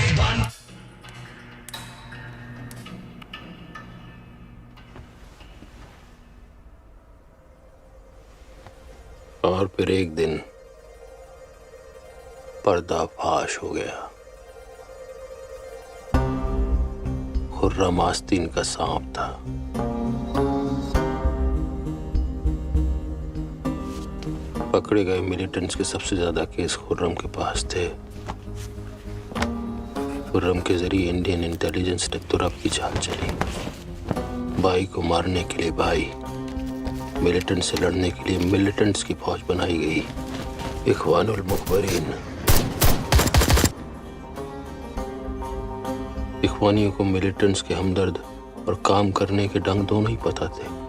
और फिर एक दिन पर्दाफाश हो गया। खुर्रम आस्तीन का सांप था। पकड़े गए मिलिटेंट्स के सबसे ज्यादा केस खुर्रम के पास थे। खुर्रम के जरिए इंडियन इंटेलिजेंस ने तुरप की चाल चली। भाई को मारने के लिए भाई, मिलिटेंट से लड़ने के लिए मिलिटेंट्स की फौज बनाई गई। इख्वानुल मुखबरीन। इख्वानियों को मिलिटेंट्स के हमदर्द और काम करने के ढंग दोनों ही पता थे।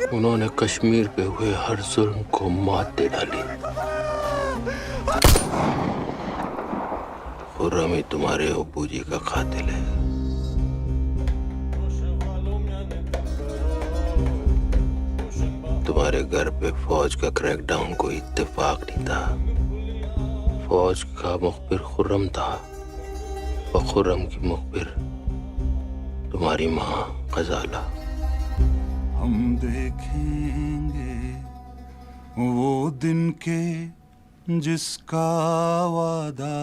उन्होंने कश्मीर पे हुए हर जुल्म को मात दे डाली। खुर्रम ही तुम्हारे अब्बू जी का कातिल है। तुम्हारे घर पे फौज का क्रैकडाउन कोई इत्तेफाक नहीं था। फौज का मुखबिर खुर्रम था और खुर्रम की मुखबिर तुम्हारी माँ गजाला। हम देखेंगे वो दिन के जिसका वादा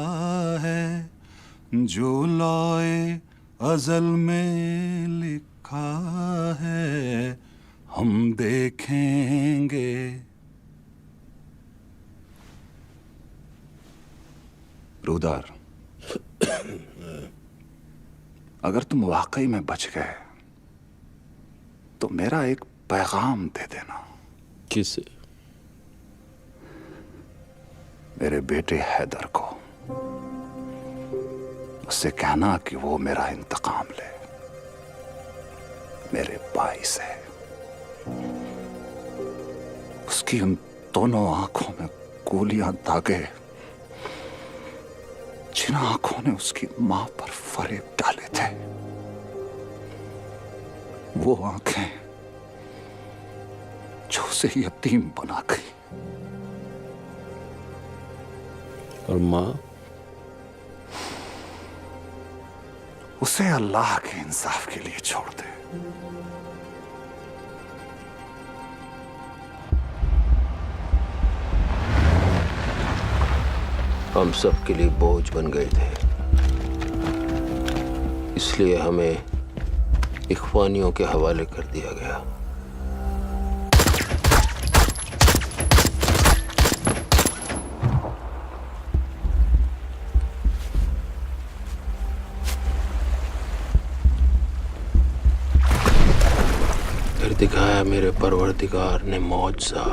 है, जो लौए अज़ल में लिखा है। हम देखेंगे। रूदार, अगर तुम वाकई में बच गए तो मेरा एक पैगाम दे देना। किसे? मेरे बेटे हैदर को। उससे कहना कि वो मेरा इंतकाम ले, मेरे भाई से। उसकी उन दोनों आंखों में गोलियां दागे, जिन आंखों ने उसकी मां पर फरेब डाले थे। वो आंखें जो उसे यतीम बना गई। और मां? उसे अल्लाह के इंसाफ के लिए छोड़ दे। हम सब के लिए बोझ बन गए थे, इसलिए हमें इख्वानियों के हवाले कर दिया गया। फिर दिखाया मेरे परवरदिगार ने मौजज़ा।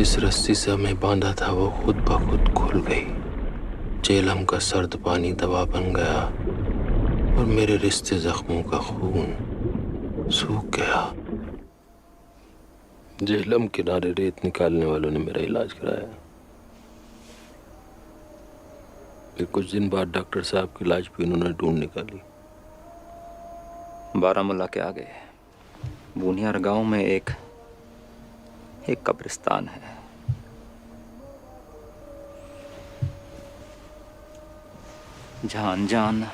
इस रस्सी से हमें बांधा था वो खुद ब खुद खुल गई। जेलम का सर्द पानी दवा बन गया और मेरे रिश्ते जख्मों का खून सूख गया। जेलम किनारे रेत निकालने वालों ने मेरा इलाज कराया। फिर कुछ दिन बाद डॉक्टर साहब की लाश भी उन्होंने ढूंढ निकाली। बारामूला के आगे बूनियार गांव में एक कब्रिस्तान है। जहां अनजान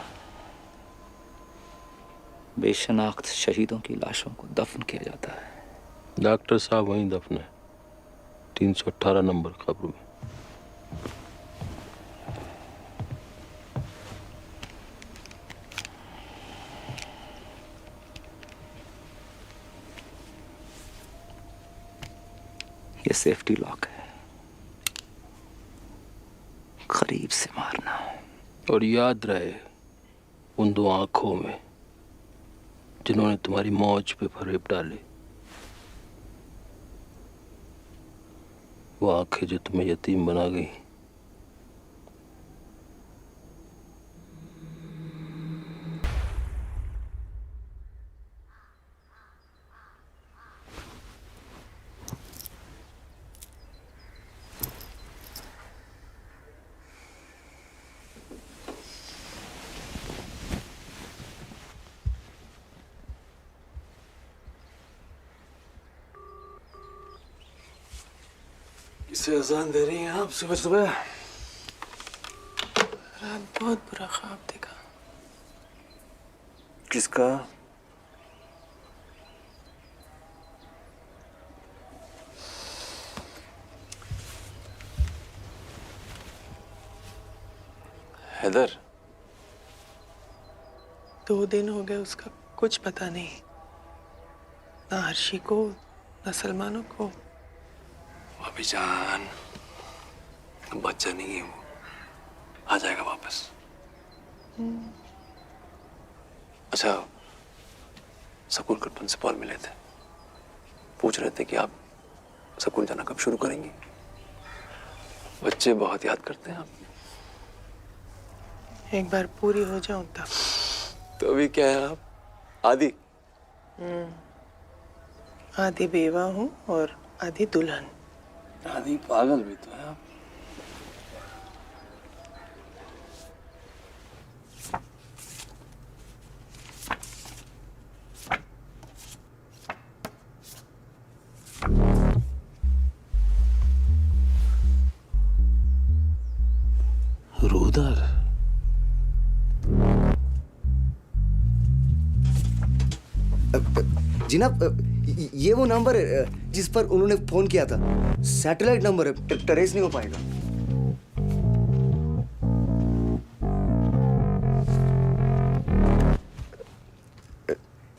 बेशनाख्त शहीदों की लाशों को दफन किया जाता है। डॉक्टर साहब वहीं दफन है, 318 नंबर कब्र में। ये सेफ्टी लॉक है। करीब से मारना। और याद रहे, उन दो आंखों में जिन्होंने तुम्हारी मौज पे फरेब डाले, वो आंखें जो तुम्हें यतीम बना गई। किसे अजान दे रही हैं आप सुबह सुबह? रात बहुत बुरा ख्वाब देखा। किसका? हैदर, 2 दिन हो गए उसका कुछ पता नहीं, ना हर्षी को ना सलमानों को। अभी जान, बच्चा नहीं है वो, आ जाएगा वापस। अच्छा, स्कूल के प्रिंसिपल मिले थे, पूछ रहे थे कि आप स्कूल जाना कब शुरू करेंगी। बच्चे बहुत याद करते हैं आप। एक बार पूरी हो जाऊं तब। तो अभी क्या है आप? आदि? आधी बेवा हूँ और आधी दुल्हन। आदि पागल भी तो है आप। रूदार, जिनाब, ये वो नंबर है जिस पर उन्होंने फोन किया था। सैटेलाइट नंबर है, ट्रेस नहीं हो पाएगा।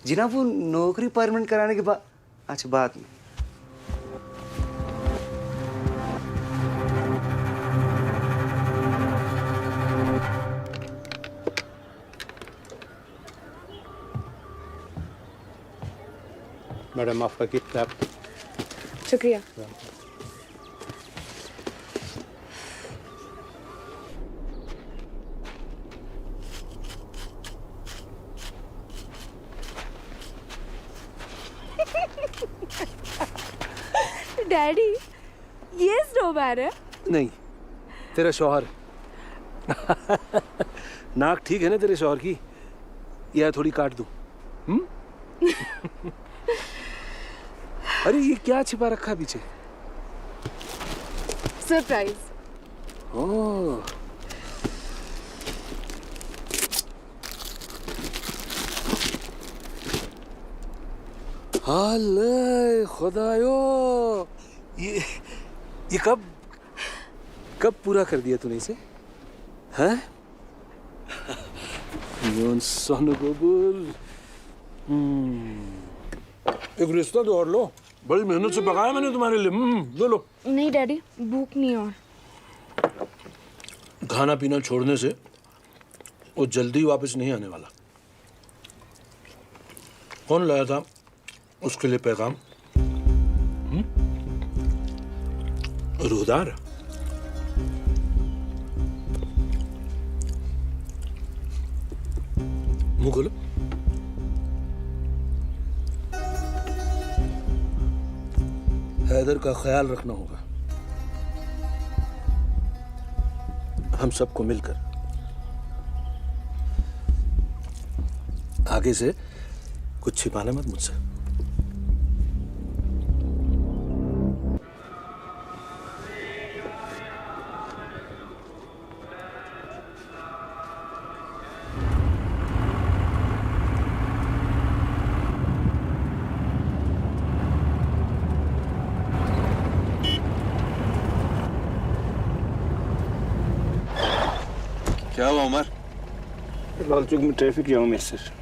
जिनाब, वो नौकरी परमानेंट कराने के बाद। अच्छा, बाद में। मैडम आपका किताब। शुक्रिया। डैडी, ये स्नोमैन है? नहीं, तेरा शौहर। नाक ठीक है ना तेरे शौहर की, या थोड़ी काट दूं? अरे ये क्या छिपा रखा है पीछे? सरप्राइज। ओह, हाले खुदायो, ये कब पूरा कर दिया तूने इसे? हैं? सोनू बबुल, एक रिश्ता तो और लो, बड़ी मेहनत से पकाया मैंने तुम्हारे लिए। लो। नहीं डैडी, भूख नहीं और। खाना पीना छोड़ने से वो जल्दी वापस नहीं आने वाला। कौन लाया था उसके लिए पैगाम? रूहदार। मुंह खोलो। हैदर का ख्याल रखना होगा, हम सबको मिलकर। आगे से कुछ छिपाना मत मुझसे। क्या हुआ उमर? लाल चौक में ट्रैफिक जाम है सर।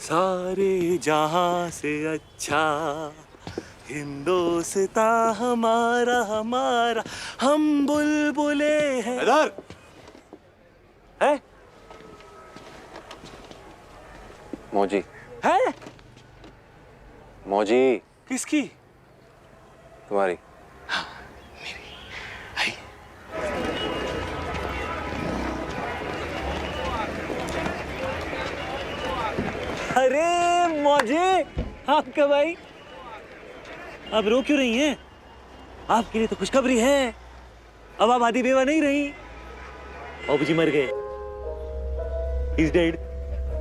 सारे जहां से अच्छा हिंदोस्तां हमारा हमारा, हम बुलबुले हैं। हैदर! है? मौजी। है? मौजी। किसकी? तुम्हारी। अरे मौजी, आपका भाई। आप रो क्यों रही हैं? आपके लिए तो खुशखबरी है, अब आप आधी बेवा नहीं रही। बाबूजी मर गए, He's dead.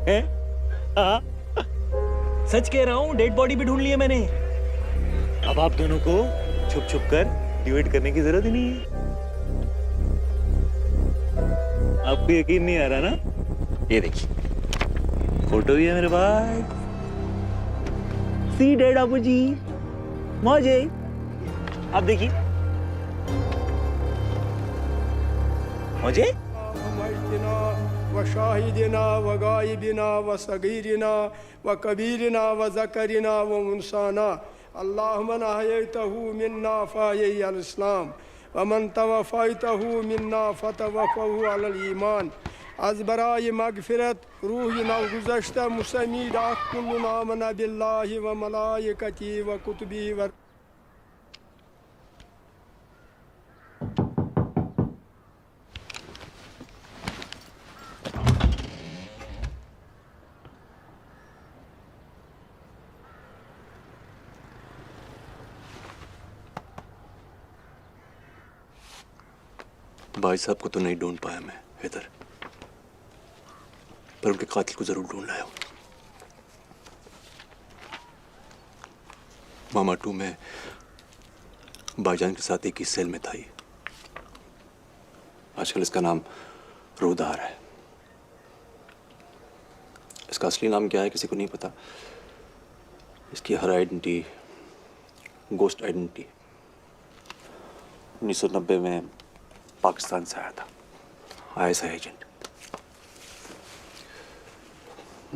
हैं? हाँ, सच कह रहा हूँ, डेड बॉडी भी ढूंढ ली है मैंने। अब आप दोनों को छुप छुप कर डिवाइड करने की जरूरत ही नहीं है। आपको यकीन नहीं आ रहा ना? ये देखिए, फोटो भी है मेरे पास। सी डेड बाबूजी, मौजे। आप देखिए, मौजे। वशाहिदिना वगाइबिना वसगीरिना वकबीरिना वज़करिना वमुनसाना अल्लाहुम्मा अहयैतहु मिन्ना फ़अहयि अल इस्लाम वमन तवफ़ैतहु मिन्ना फ़तवफ़हु अलल ईमान अज़ बराए मग़फ़िरत रूह नवगुज़श्ता मुसमीदा कुल्लु आमना बिल्लाहि व मलाइकतिही व कुतुबिही व भाई साहब को तो नहीं ढूंढ पाया मैं हैदर, पर उनके कातिल को जरूर ढूंढ लाया हूं। मामा 2 में भाईजान के साथ एक ही सेल में था ये। आजकल इसका नाम रूदार है। इसका असली नाम क्या है किसी को नहीं पता। इसकी हर आइडेंटिटी गोस्ट आइडेंटिटी। 1990 में पाकिस्तान से आया था, ISI एजेंट।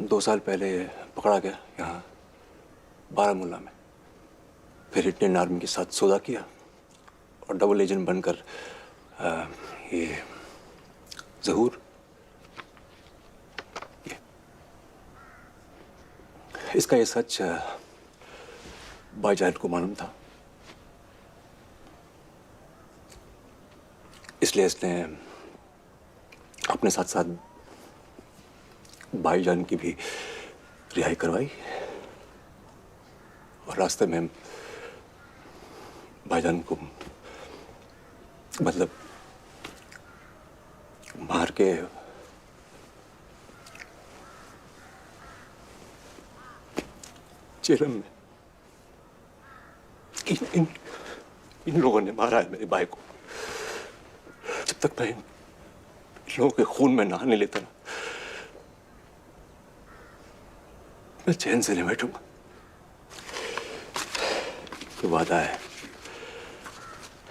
2 साल पहले पकड़ा गया यहाँ बारामूला में। फिर इंडियन आर्मी के साथ सौदा किया और डबल एजेंट बनकर ये ज़हूर, इसका ये सच भाईजान को मालूम था, इसलिए इसने अपने साथ साथ भाईजान की भी रिहाई करवाई और रास्ते में भाईजान को मतलब मार के जेल में इन लोगों ने मारा है मेरे भाई को। जब तक मैं इन लोगों के खून में नहा नहीं लेता ना, मैं चैन से नहीं बैठूंगा। ये वादा है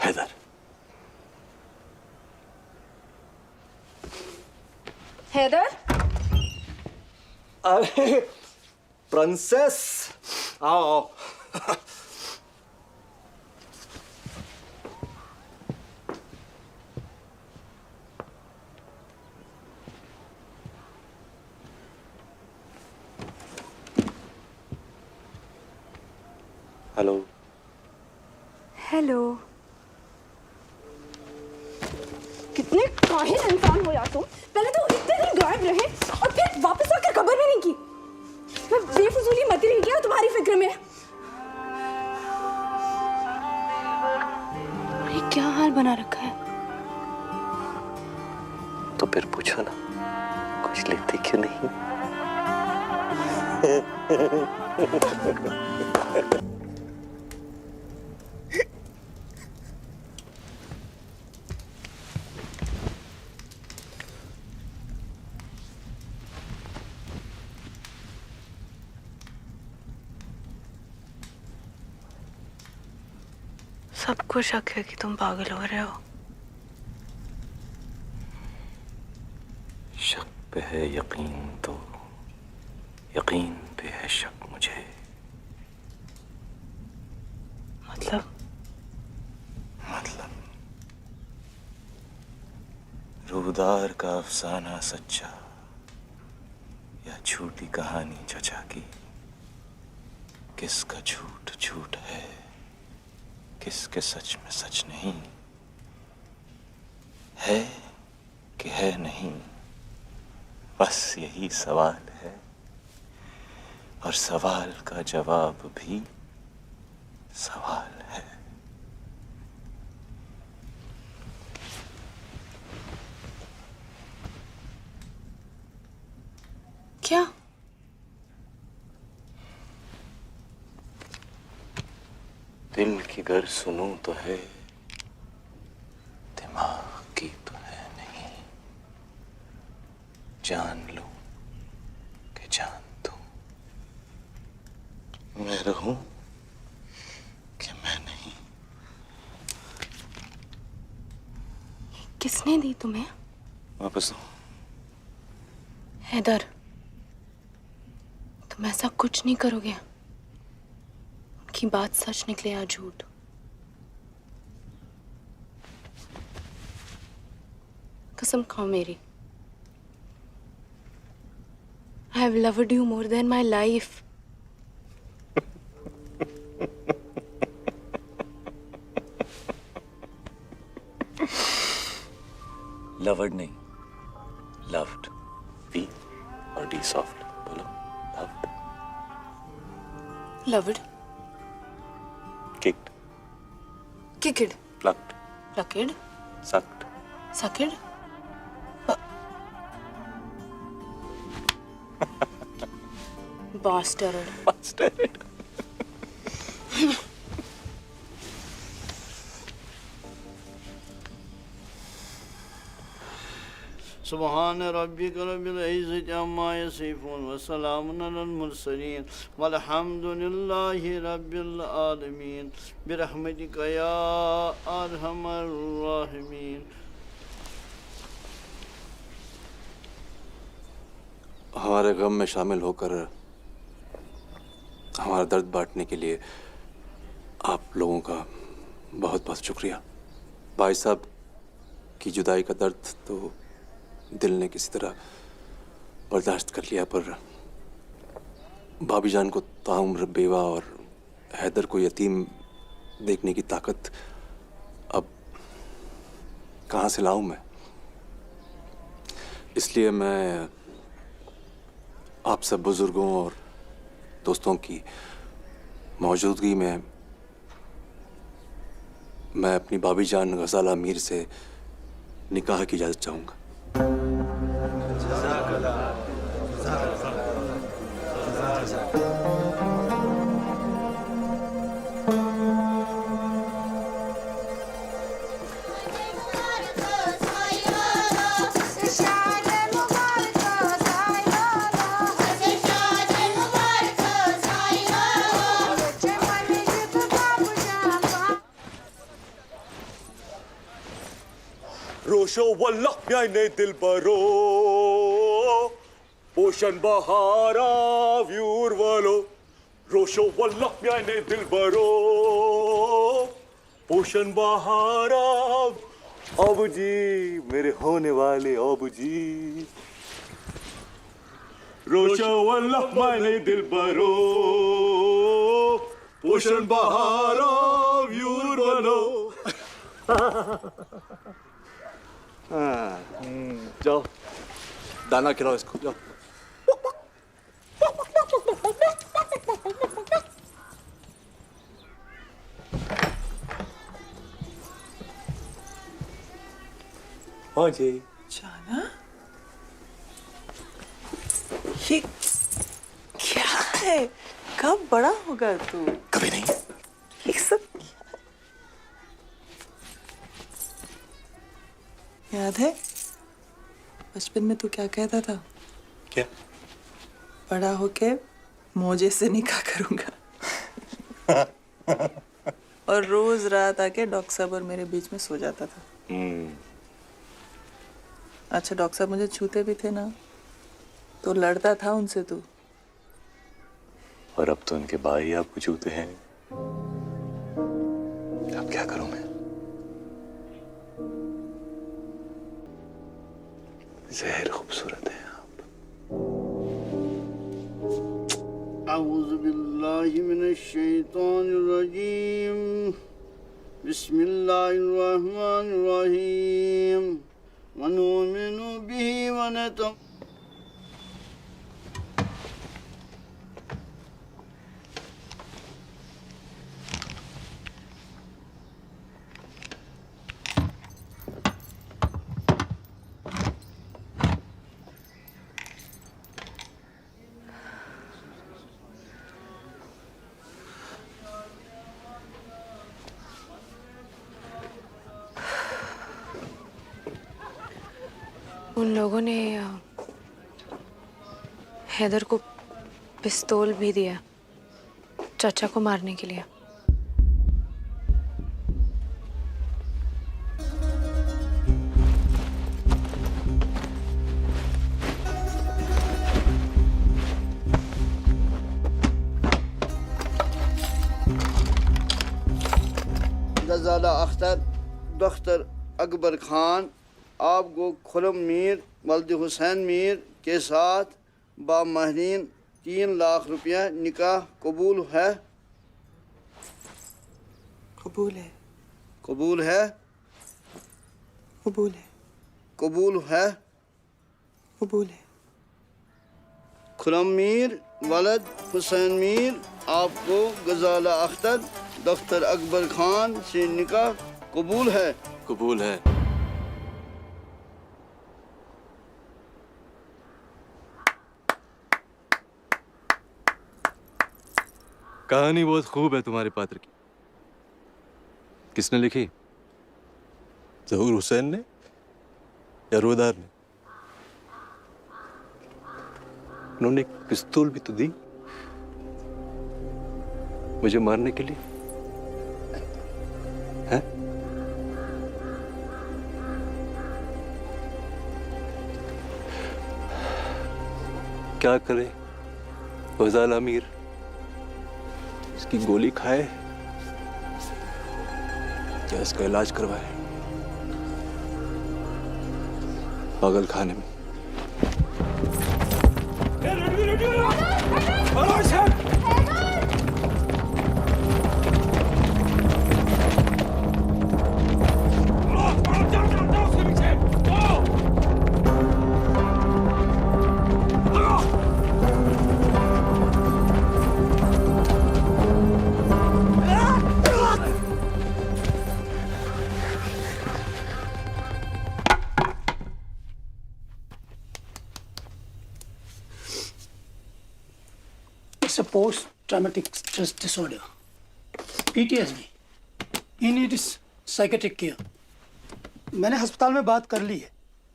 हैदर। हैदर, अरे प्रिंसेस, आओ आओ। हेलो। हेलो। कितने काहिल इंसान हो यार तुम। पहले तो इतने दिन गायब रहे और फिर वापस आकर खबर भी नहीं की। मैं बेफजूली मती रही क्या तुम्हारी फिक्र में? ये क्या हाल बना रखा है? तो फिर पूछो ना, कुछ लेते क्यों नहीं? सबको शक है कि तुम पागल हो रहे हो। शक पे है यकीन, तो यकीन पे है शक मुझे। मतलब रूदार का अफसाना सच्चा या झूठी कहानी चचा की, किसका झूठ झूठ है, किसके सच में सच नहीं है कि है नहीं, बस यही सवाल है। और सवाल का जवाब भी सवाल है। क्या? दिल की गर सुनूं तो है, दिमाग की तो है नहीं। जान लूं कि जान दूं, मैं रहूं कि मैं नहीं। किसने दी तुम्हें? वापस दो। हैदर, तुम ऐसा कुछ नहीं करोगे। उनकी बात सच निकले या झूठ। कसम खाओ मेरी। I have loved you more than my life. Lowered नहीं, लव्ड। वी और डी सॉफ्ट बोलो। Loved. Loved. Kicked. Kicked. Plucked. Plucked. Sucked. Sucked. Bastard. Bastard. सुबहान रब्बिक रब्बिल इज़्ज़ति अम्मा यसिफून व सलामुन अलल मुरसलीन वल्हम्दुलिल्लाहि रब्बिल आलमीन बिरहमतिक या अरहमर राहिमीन। हमारे गम में शामिल होकर हमारा दर्द बांटने के लिए आप लोगों का बहुत बहुत शुक्रिया। भाई साहब की जुदाई का दर्द तो दिल ने किसी तरह बर्दाश्त कर लिया, पर भाभी जान को ताउम्र बेवा और हैदर को यतीम देखने की ताकत अब कहाँ से लाऊं मैं। इसलिए मैं आप सब बुजुर्गों और दोस्तों की मौजूदगी में मैं अपनी भाभी जान गजाला मीर से निकाह की इजाज़त चाहूँगा। रोशो वल्लाह प्याने दिल बरो पोषण बहारा व्यूर वालो। रोशो वल्लाह प्याने दिल बरो पोषण बहारा। अब जी मेरे होने वाले अब जी। रोशो वल्लाह प्याने दिल बरो पोषण बहारा व्यूर वालो। जाओ दाना खिलाओ इसको, जाओ। हाँ जी। जाना, ये क्या है? कब बड़ा होगा तू? कभी नहीं। ये सब याद है बचपन में तू क्या कहता था? क्या? बड़ा होके मौजे से निकाह करूंगा। और रोज रात आके डॉक्टर साहब और मेरे बीच में सो जाता था। अच्छा डॉक्टर साहब मुझे छूते भी थे ना, तो लड़ता था उनसे तू। और अब तो उनके भाई आपको छूते हैं। अब क्या करूं मैं? जहर खूबसूरत है आप। अऊज़ु बिल्लाहि मिनश शैतानिर रजीम। बिस्मिल्लाहिर रहमानिर रहीम। व नुमिनु बिही व नतम। उन लोगों ने हैदर को पिस्तौल भी दिया चाचा को मारने के लिए। गजाला अख्तर दख्तर अकबर खान आपको खुरम मीर वल्द हुसैन मीर के साथ बामहरीन 3 लाख रुपया निकाह कबूल है? कबूल है। कबूल है? कबूल है। कबूल है? कबूल है। खुरम मीर वलद हुसैन मीर आपको गजाला अख्तर दख्तर अकबर खान से निकाह कबूल है? कबूल है। कहानी बहुत खूब है तुम्हारे पात्र की। किसने लिखी? जहूर हुसैन ने या रोदार ने? उन्होंने एक पिस्तौल भी तो दी मुझे मारने के लिए, हैं? क्या करे फैजल अमीर? इसकी गोली खाए या इसका इलाज करवाए पागल खाने में? It's a post-traumatic stress disorder, PTSD. He needs psychiatric care. मैंने अस्पताल में बात कर ली है।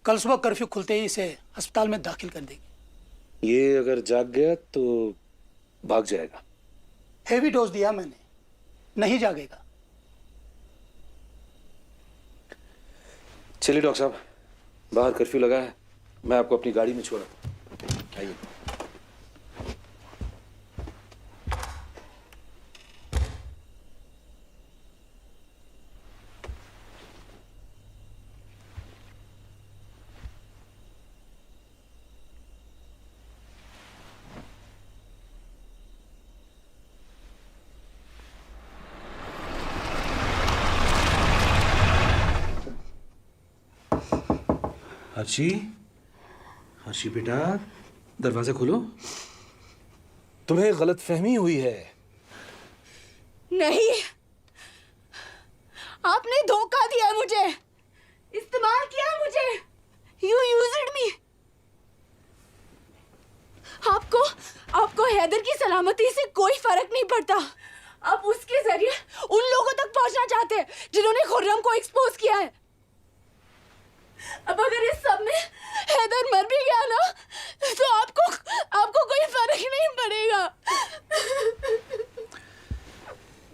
कल सुबह कर्फ्यू खुलते ही इसे अस्पताल में दाखिल कर देंगे। ये अगर जाग गया तो भाग जाएगा। हेवी डोज दिया मैंने, नहीं जागेगा। चलिए डॉक्टर साहब, बाहर कर्फ्यू लगा है, मैं आपको अपनी गाड़ी में छोड़ा। आइए। हर्षी, हर्षी बेटा, दरवाजा खोलो। तुम्हें गलतफहमी हुई है। नहीं, आपने धोखा दिया मुझे, इस्तेमाल किया मुझे। You used me. आपको हैदर की सलामती से कोई फर्क नहीं पड़ता। आप उसके जरिए उन लोगों तक पहुंचना चाहते हैं जिन्होंने खुर्रम को एक्सपोज किया है। अब अगर इस सब में हैदर मर भी गया ना, तो आपको कोई फर्क नहीं पड़ेगा।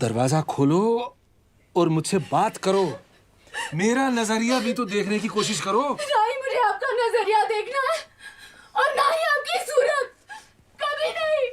दरवाजा खोलो और मुझसे बात करो। मेरा नजरिया भी तो देखने की कोशिश करो। ना ही मुझे आपका नजरिया देखना है और ना ही आपकी सूरत, कभी नहीं।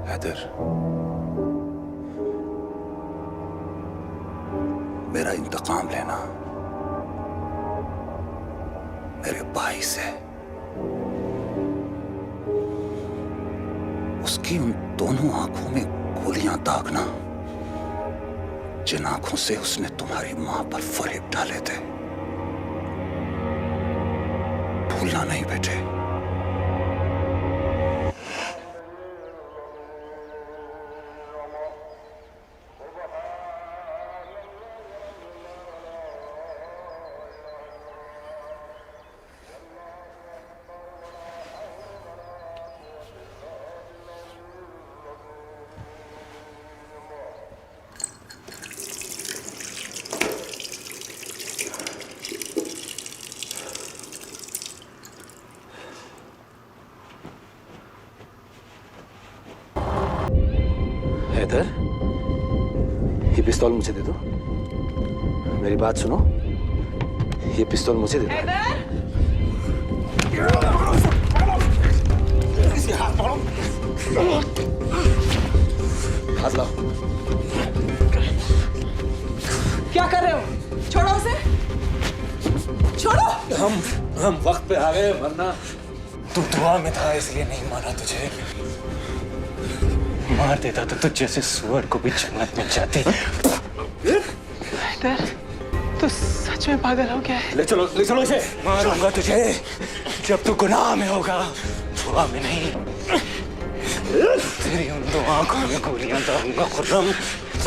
हैदर, मेरा इंतकाम लेना मेरे भाई से, उसके उसकी उन दोनों आंखों में गोलियां दागना जिन आंखों से उसने तुम्हारी मां पर फरेब डाले थे। भूलना नहीं बेटे। हैदर, ये पिस्तौल मुझे दे दो। मेरी बात सुनो, ये पिस्तौल मुझे दे दो। हाथ लाओ। क्या कर रहे हो? छोड़ो उसे, छोड़ो। हम वक्त पे आ गए, वरना तू दुआ में था इसलिए नहीं मारा तुझे। मार देता तो तुझ जैसे सुअर को भी जन्नत मिल जाती। हैदर, तू सच में पागल हो गया है? ले चलो इसे। मारूंगा तुझे जब तू गुनाह में होगा, दुआ में नहीं। तेरी उन दो आंखों में गोलियां दागूंगा खुर्रम।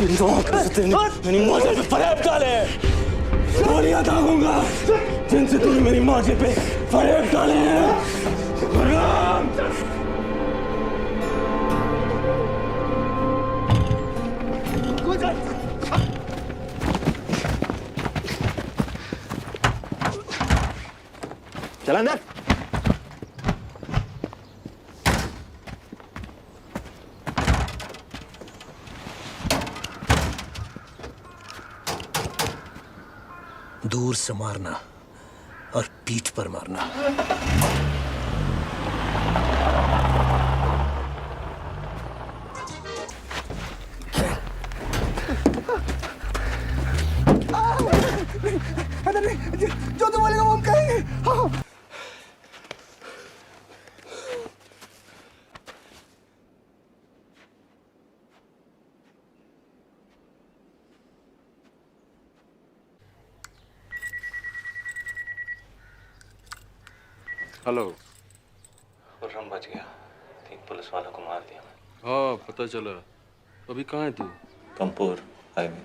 इन दो आंखों से मेरी मौजे पे फरेब डाले। गोलियां दागूंगा जिनसे तूने मेरी मौजे पे फरेब डाले हैं खुर्रम। चल अंदर। दूर से मारना और पीठ पर मारना। जो तुम बोलेगा वो हम करेंगे। हाँ। हेलो। खुर्रम बच गया, 3 पुलिस वालों को मार दिया। हाँ पता चला। अभी कहाँ है तू? कंपूर हाईवे।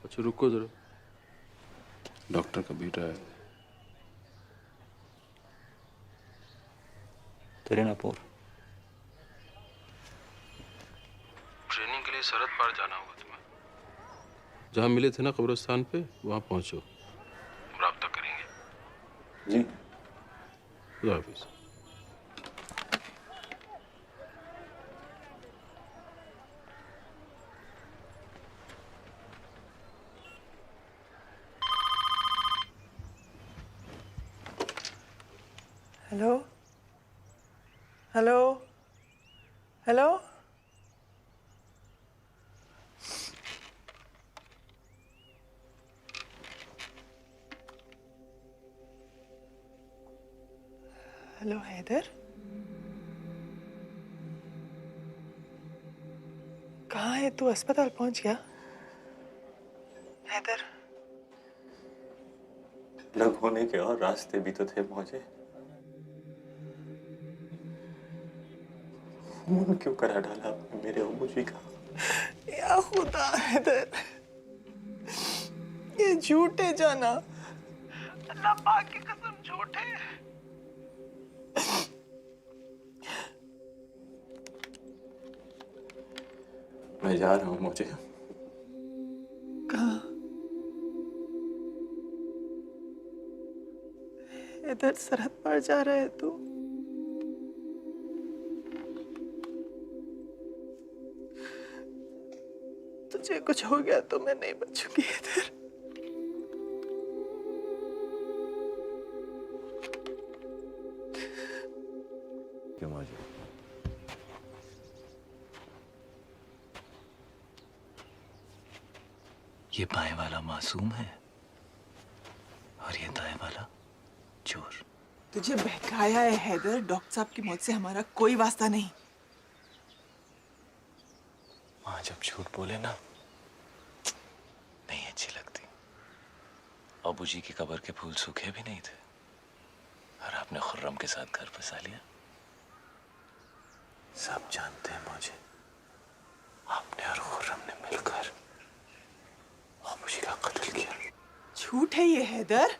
अच्छा रुको जरा, डॉक्टर का बेटा है। तेरे नापुर ट्रेनिंग के लिए सरहद पार जाना होगा तुम्हें। जहाँ मिले थे ना कब्रिस्तान पे, वहाँ पहुँचो। राब्ता करेंगे। जी। खुदा हाफिज़। Hello, hello, hello. Hello Haider, कहाँ है तू? अस्पताल पहुंच गया? हैदर, अलग होने के और रास्ते भी तो थे मुझे। खून क्यों करा डाला आपने मेरे अबूजी का? या खुदा हैदर, ये झूठे जाना, अल्लाह पाक की कसम झूठे। मैं जा रहा हूँ मुझे। कहाँ? इधर सरहद पार जा रहा है तू? तुझे कुछ हो गया तो मैं नहीं बचूंगी इधर। क्यों मुझे? ये बाएं वाला मासूम है और ये दाएं वाला चोर। तुझे बहकाया है हैदर। डॉक्टर साहब की मौत से हमारा कोई वास्ता नहीं। आप झूठ बोले ना, नहीं अच्छी लगती। अबू जी की कब्र के फूल सूखे भी नहीं थे और आपने खुर्रम के साथ घर बसा लिया। सब जानते हैं मुझे, आपने और खुर्रम ने मिलकर अबू जी का कत्ल किया। झूठ है ये हैदर।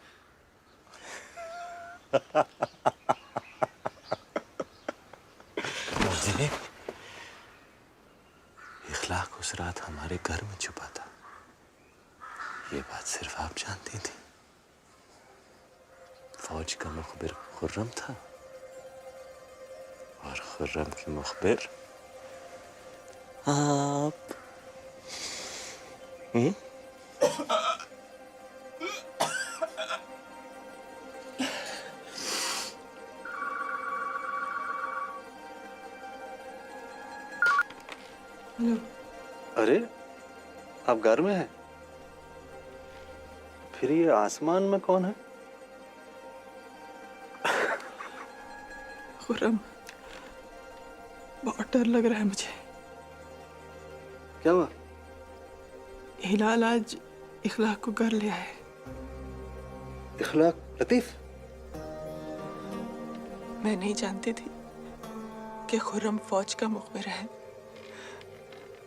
मुझे इखलाक उस रात हमारे घर में छुपा था, ये बात सिर्फ आप जानती थी। फौज का मुखबिर खुर्रम था और खुर्रम की मुखबिर आप। अरे आप घर में हैं? फिर ये आसमान में कौन है? खुर्रम, बहुत डर लग रहा है मुझे। क्या हुआ? हिलाल आज इखलाक को घर ले आए। इखलाक? लतीफ? मैं नहीं जानती थी कि खुर्रम फौज का मुखबिर है।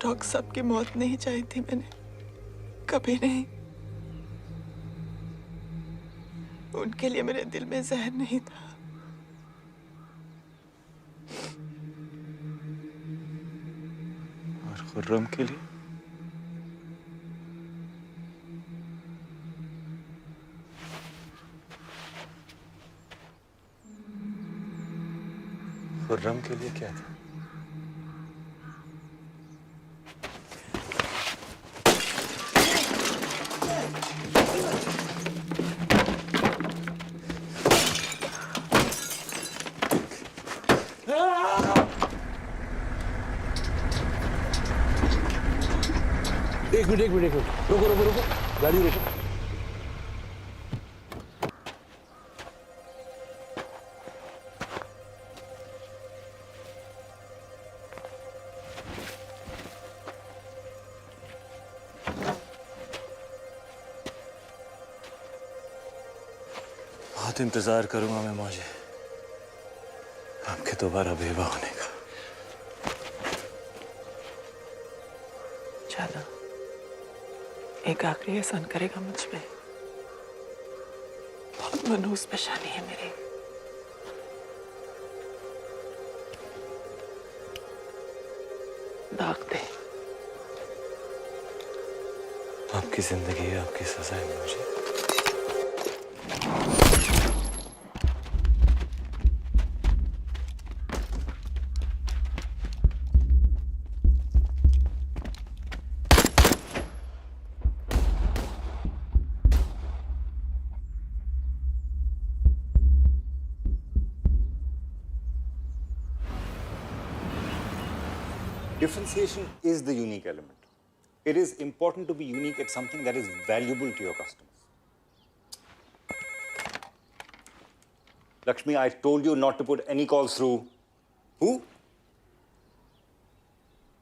डॉक्टर साहब की मौत नहीं चाही थी मैंने, कभी नहीं। उनके लिए मेरे दिल में जहर नहीं था। और खुर्रम के लिए? खुर्रम के लिए क्या था? एक मिनट रुको रुको रुको, गाड़ी रोको। बहुत इंतजार करूंगा मैं मौजे, आपके दोबारा बेवा होने का। चलो, एक आखिरी एहसान करेगा मुझ पे? बहुत मनहूस पेशानी है मेरी। दाग दे। आपकी जिंदगी है, आपकी सजा है मुझे। Differentiation is the unique element. It is important to be unique at something that is valuable to your customers. Lakshmi, I told you not to put any calls through. Who?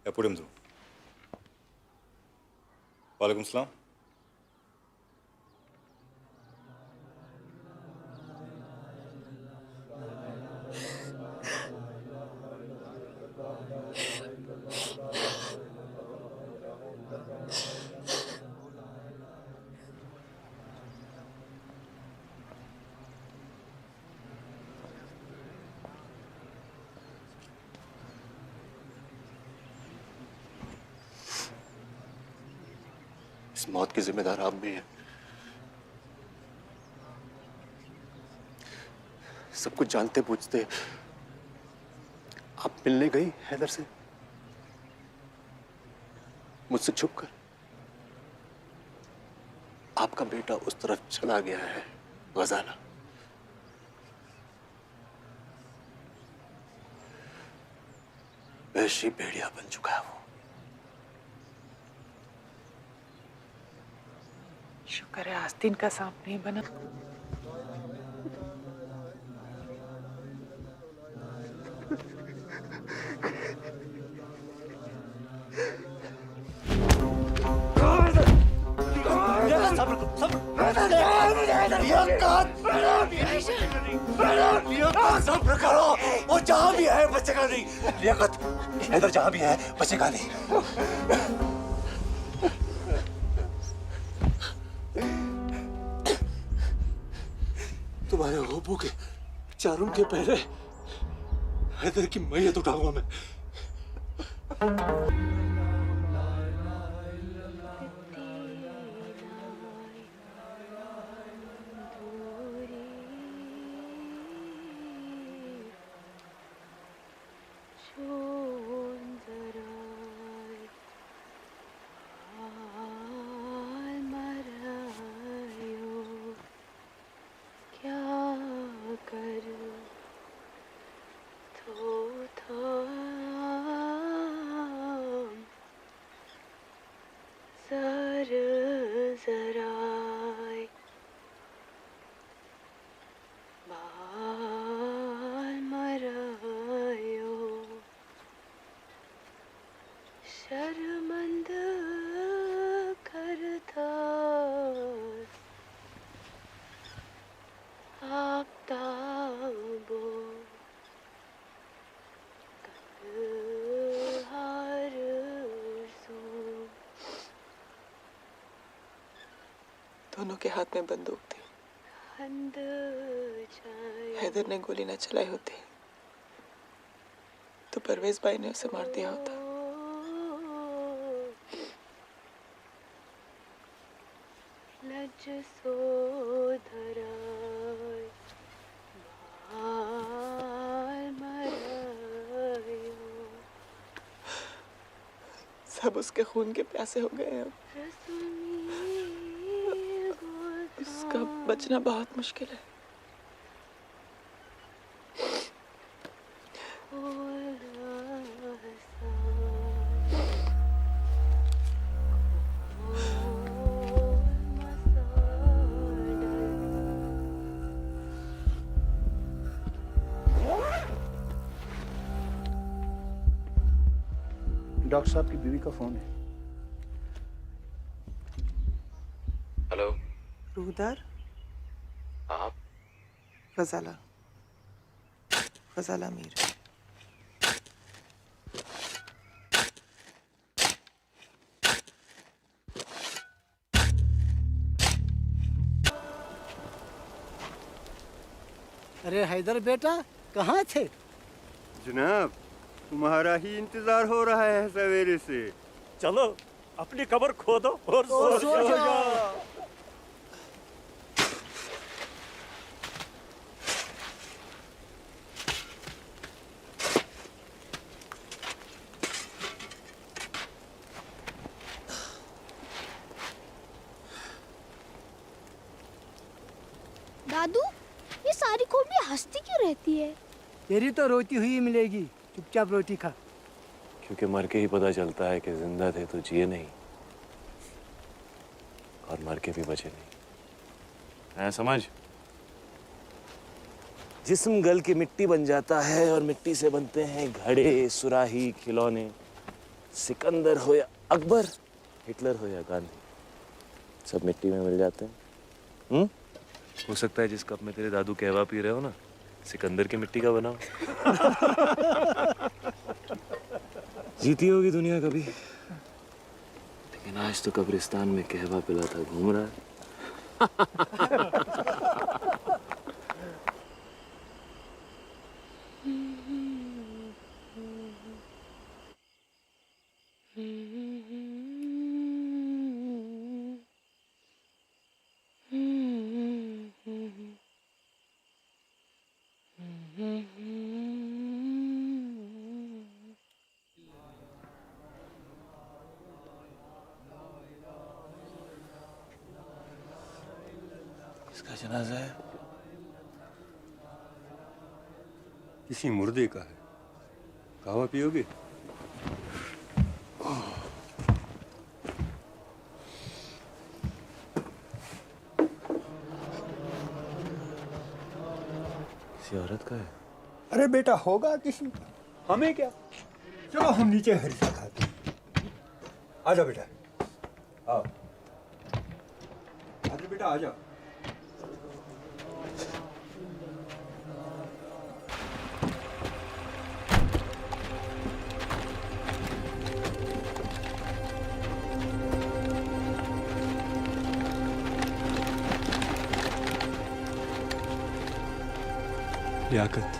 Yeah, put him through. Walaikum salam. इस मौत के जिम्मेदार आप भी हैं। सब कुछ जानते पूछते आप मिलने गई हैदर से, मुझसे छुपकर। आपका बेटा उस तरफ चला गया है, गजाना। वैशी भेड़िया बन चुका है वो। शुक्र है आस्तीन का सांप नहीं बना। सब्र करो, वो जहाँ भी है बचेगा नहीं। लियाकत, इधर जहाँ भी है बचेगा नहीं। तुम्हारे होबू के चारों के पहले हैदर की मैयत उठाऊंगा मैं। शर्मंद करता आफताबो हर सू। दोनों के हाथ में बंदूक थी। हैदर ने गोली न चलाई होती तो परवेज भाई ने उसे मार दिया होता। लज सो धराय बाल मरायो। सब उसके खून के प्यासे हो गए हैं। उसका बचना बहुत मुश्किल है। डॉक्टर साहब की बीवी का फोन है। हेलो, रूदार, आप? फजाला मीर। अरे हैदर बेटा, कहाँ थे? जनाब, तुम्हारा ही इंतजार हो रहा है सवेरे से। चलो अपनी कब्र खोदो और सो जाओ। दादू, ये सारी कौमी हंसती क्यों रहती है? तेरी तो रोती हुई मिलेगी, चुपचाप रोटी खा। क्योंकि मर के ही पता चलता है कि जिंदा थे तो जिए नहीं और मर के भी बचे नहीं। है समझ? जिस्म गल के मिट्टी बन जाता है और मिट्टी से बनते हैं घड़े, सुराही, खिलौने। सिकंदर हो या अकबर, हिटलर हो या गांधी, सब मिट्टी में मिल जाते हैं। हो सकता है जिस कप में तेरे दादू कहवा पी रहे हो ना, सिकंदर की मिट्टी का बना हो। जीती होगी दुनिया कभी, लेकिन आज तो कब्रिस्तान में कहवा पिलाता घूम रहा है। इसका जनाजा है? किसी मुर्दे का है। कहवा पियोगे? किसी औरत का है? अरे बेटा, होगा किसी का, हमें क्या। चलो हम नीचे हरिसा खाते हैं। आ जाओ बेटा, आओ। अरे बेटा आ जाओ। लियाकत।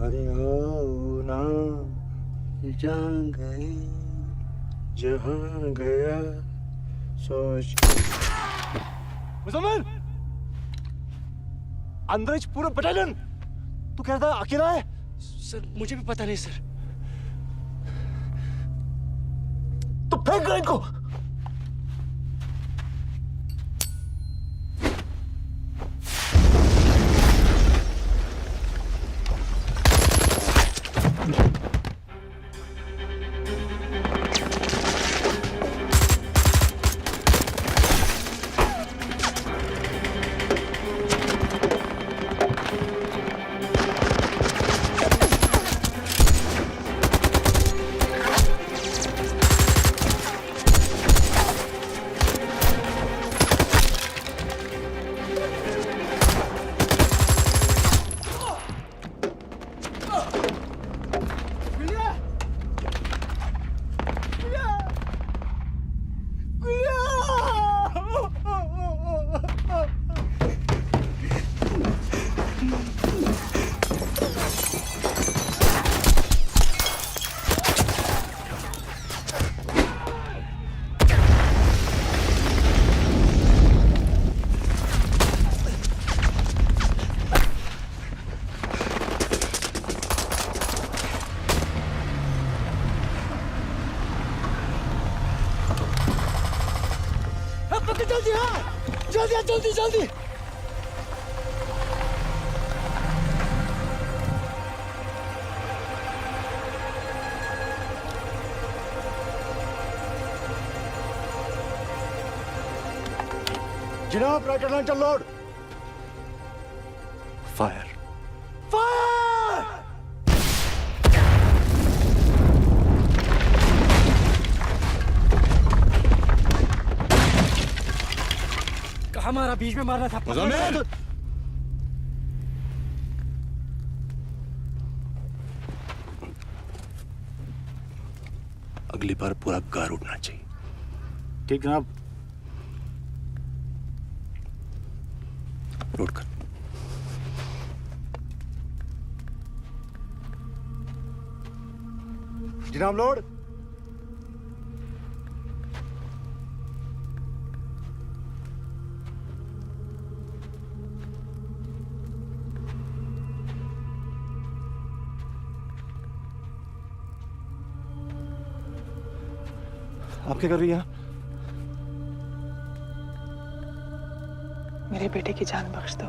अरे आओ ना जान गए जहां गया सोच। मुसलमान अंदर पूरा बटालियन तू कह रहा था अकेला है? सर मुझे भी पता नहीं सर। तो फेंक दो इनको। जल्दी हाँ जल्दी जल्दी जल्दी। जनाब right launcher load. Fire fire. हमारा बीच में मारना था। अगली बार पूरा गार उठना चाहिए। ठीक जनाब। लोड कर। जनाब लोड। आप क्या कर रही हैं? मेरे बेटे की जान बख्श दो।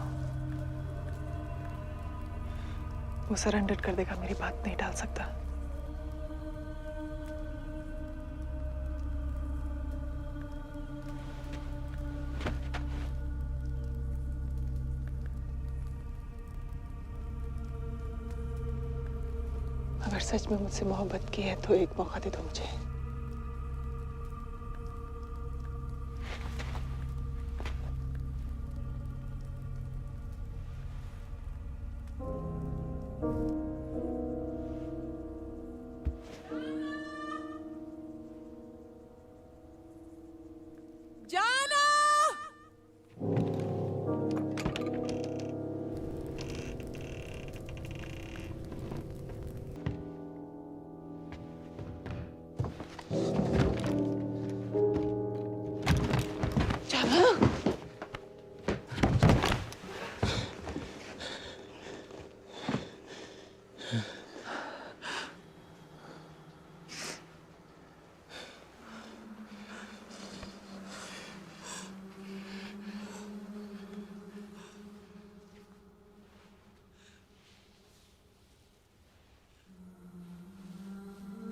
वो सरेंडर कर देगा, मेरी बात नहीं टाल सकता। अगर सच में मुझसे मोहब्बत की है तो एक मौका दे दो मुझे।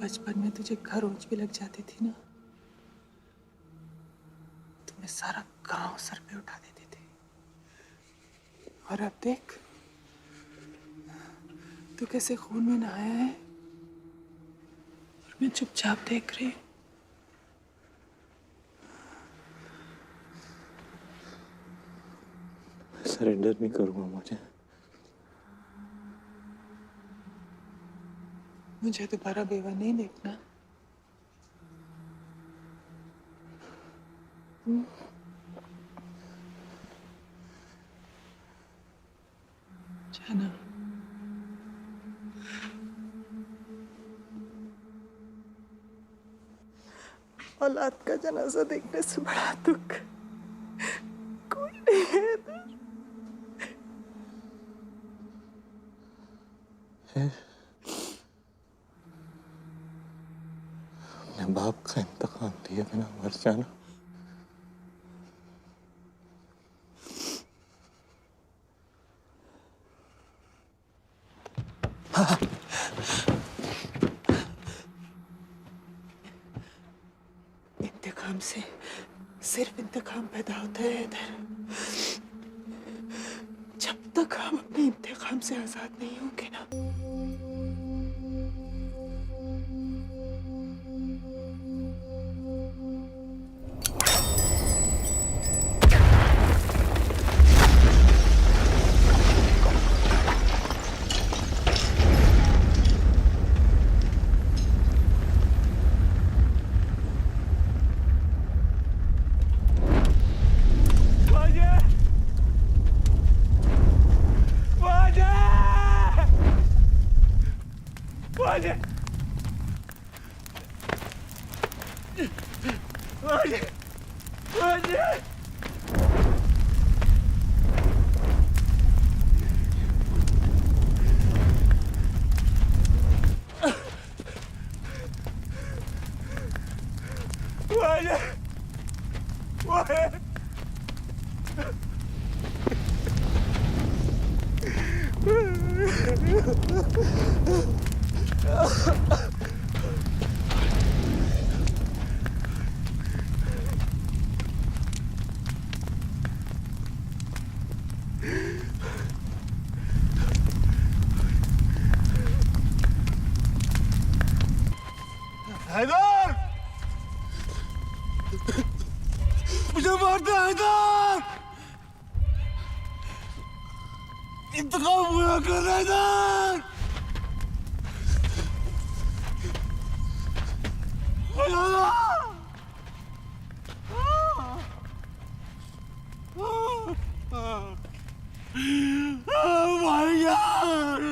बचपन में तुझे घर ऊंच भी लग जाती थी ना, तो में सारा गांव सर पे उठा देती थी, और अब देख तू कैसे खून में नहाया है और मैं चुपचाप देख रही हूँ। सरेंडर नहीं करूंगा मुझे दोबारा बेवा नहीं देखना। जाना। औलाद का जनाजा देखने से बड़ा दुख कोई नहीं है ना। अपने बाप का इंतकाम दिए बिना मर जाना इंतकाम से सिर्फ इंतकाम पैदा होता है इधर। जब तक हम अपने इंतकाम से आजाद नहीं होंगे ना, हैदर, मुझे मार दे हैदर, इंतकाम पूरा कर हैदर। भाई यार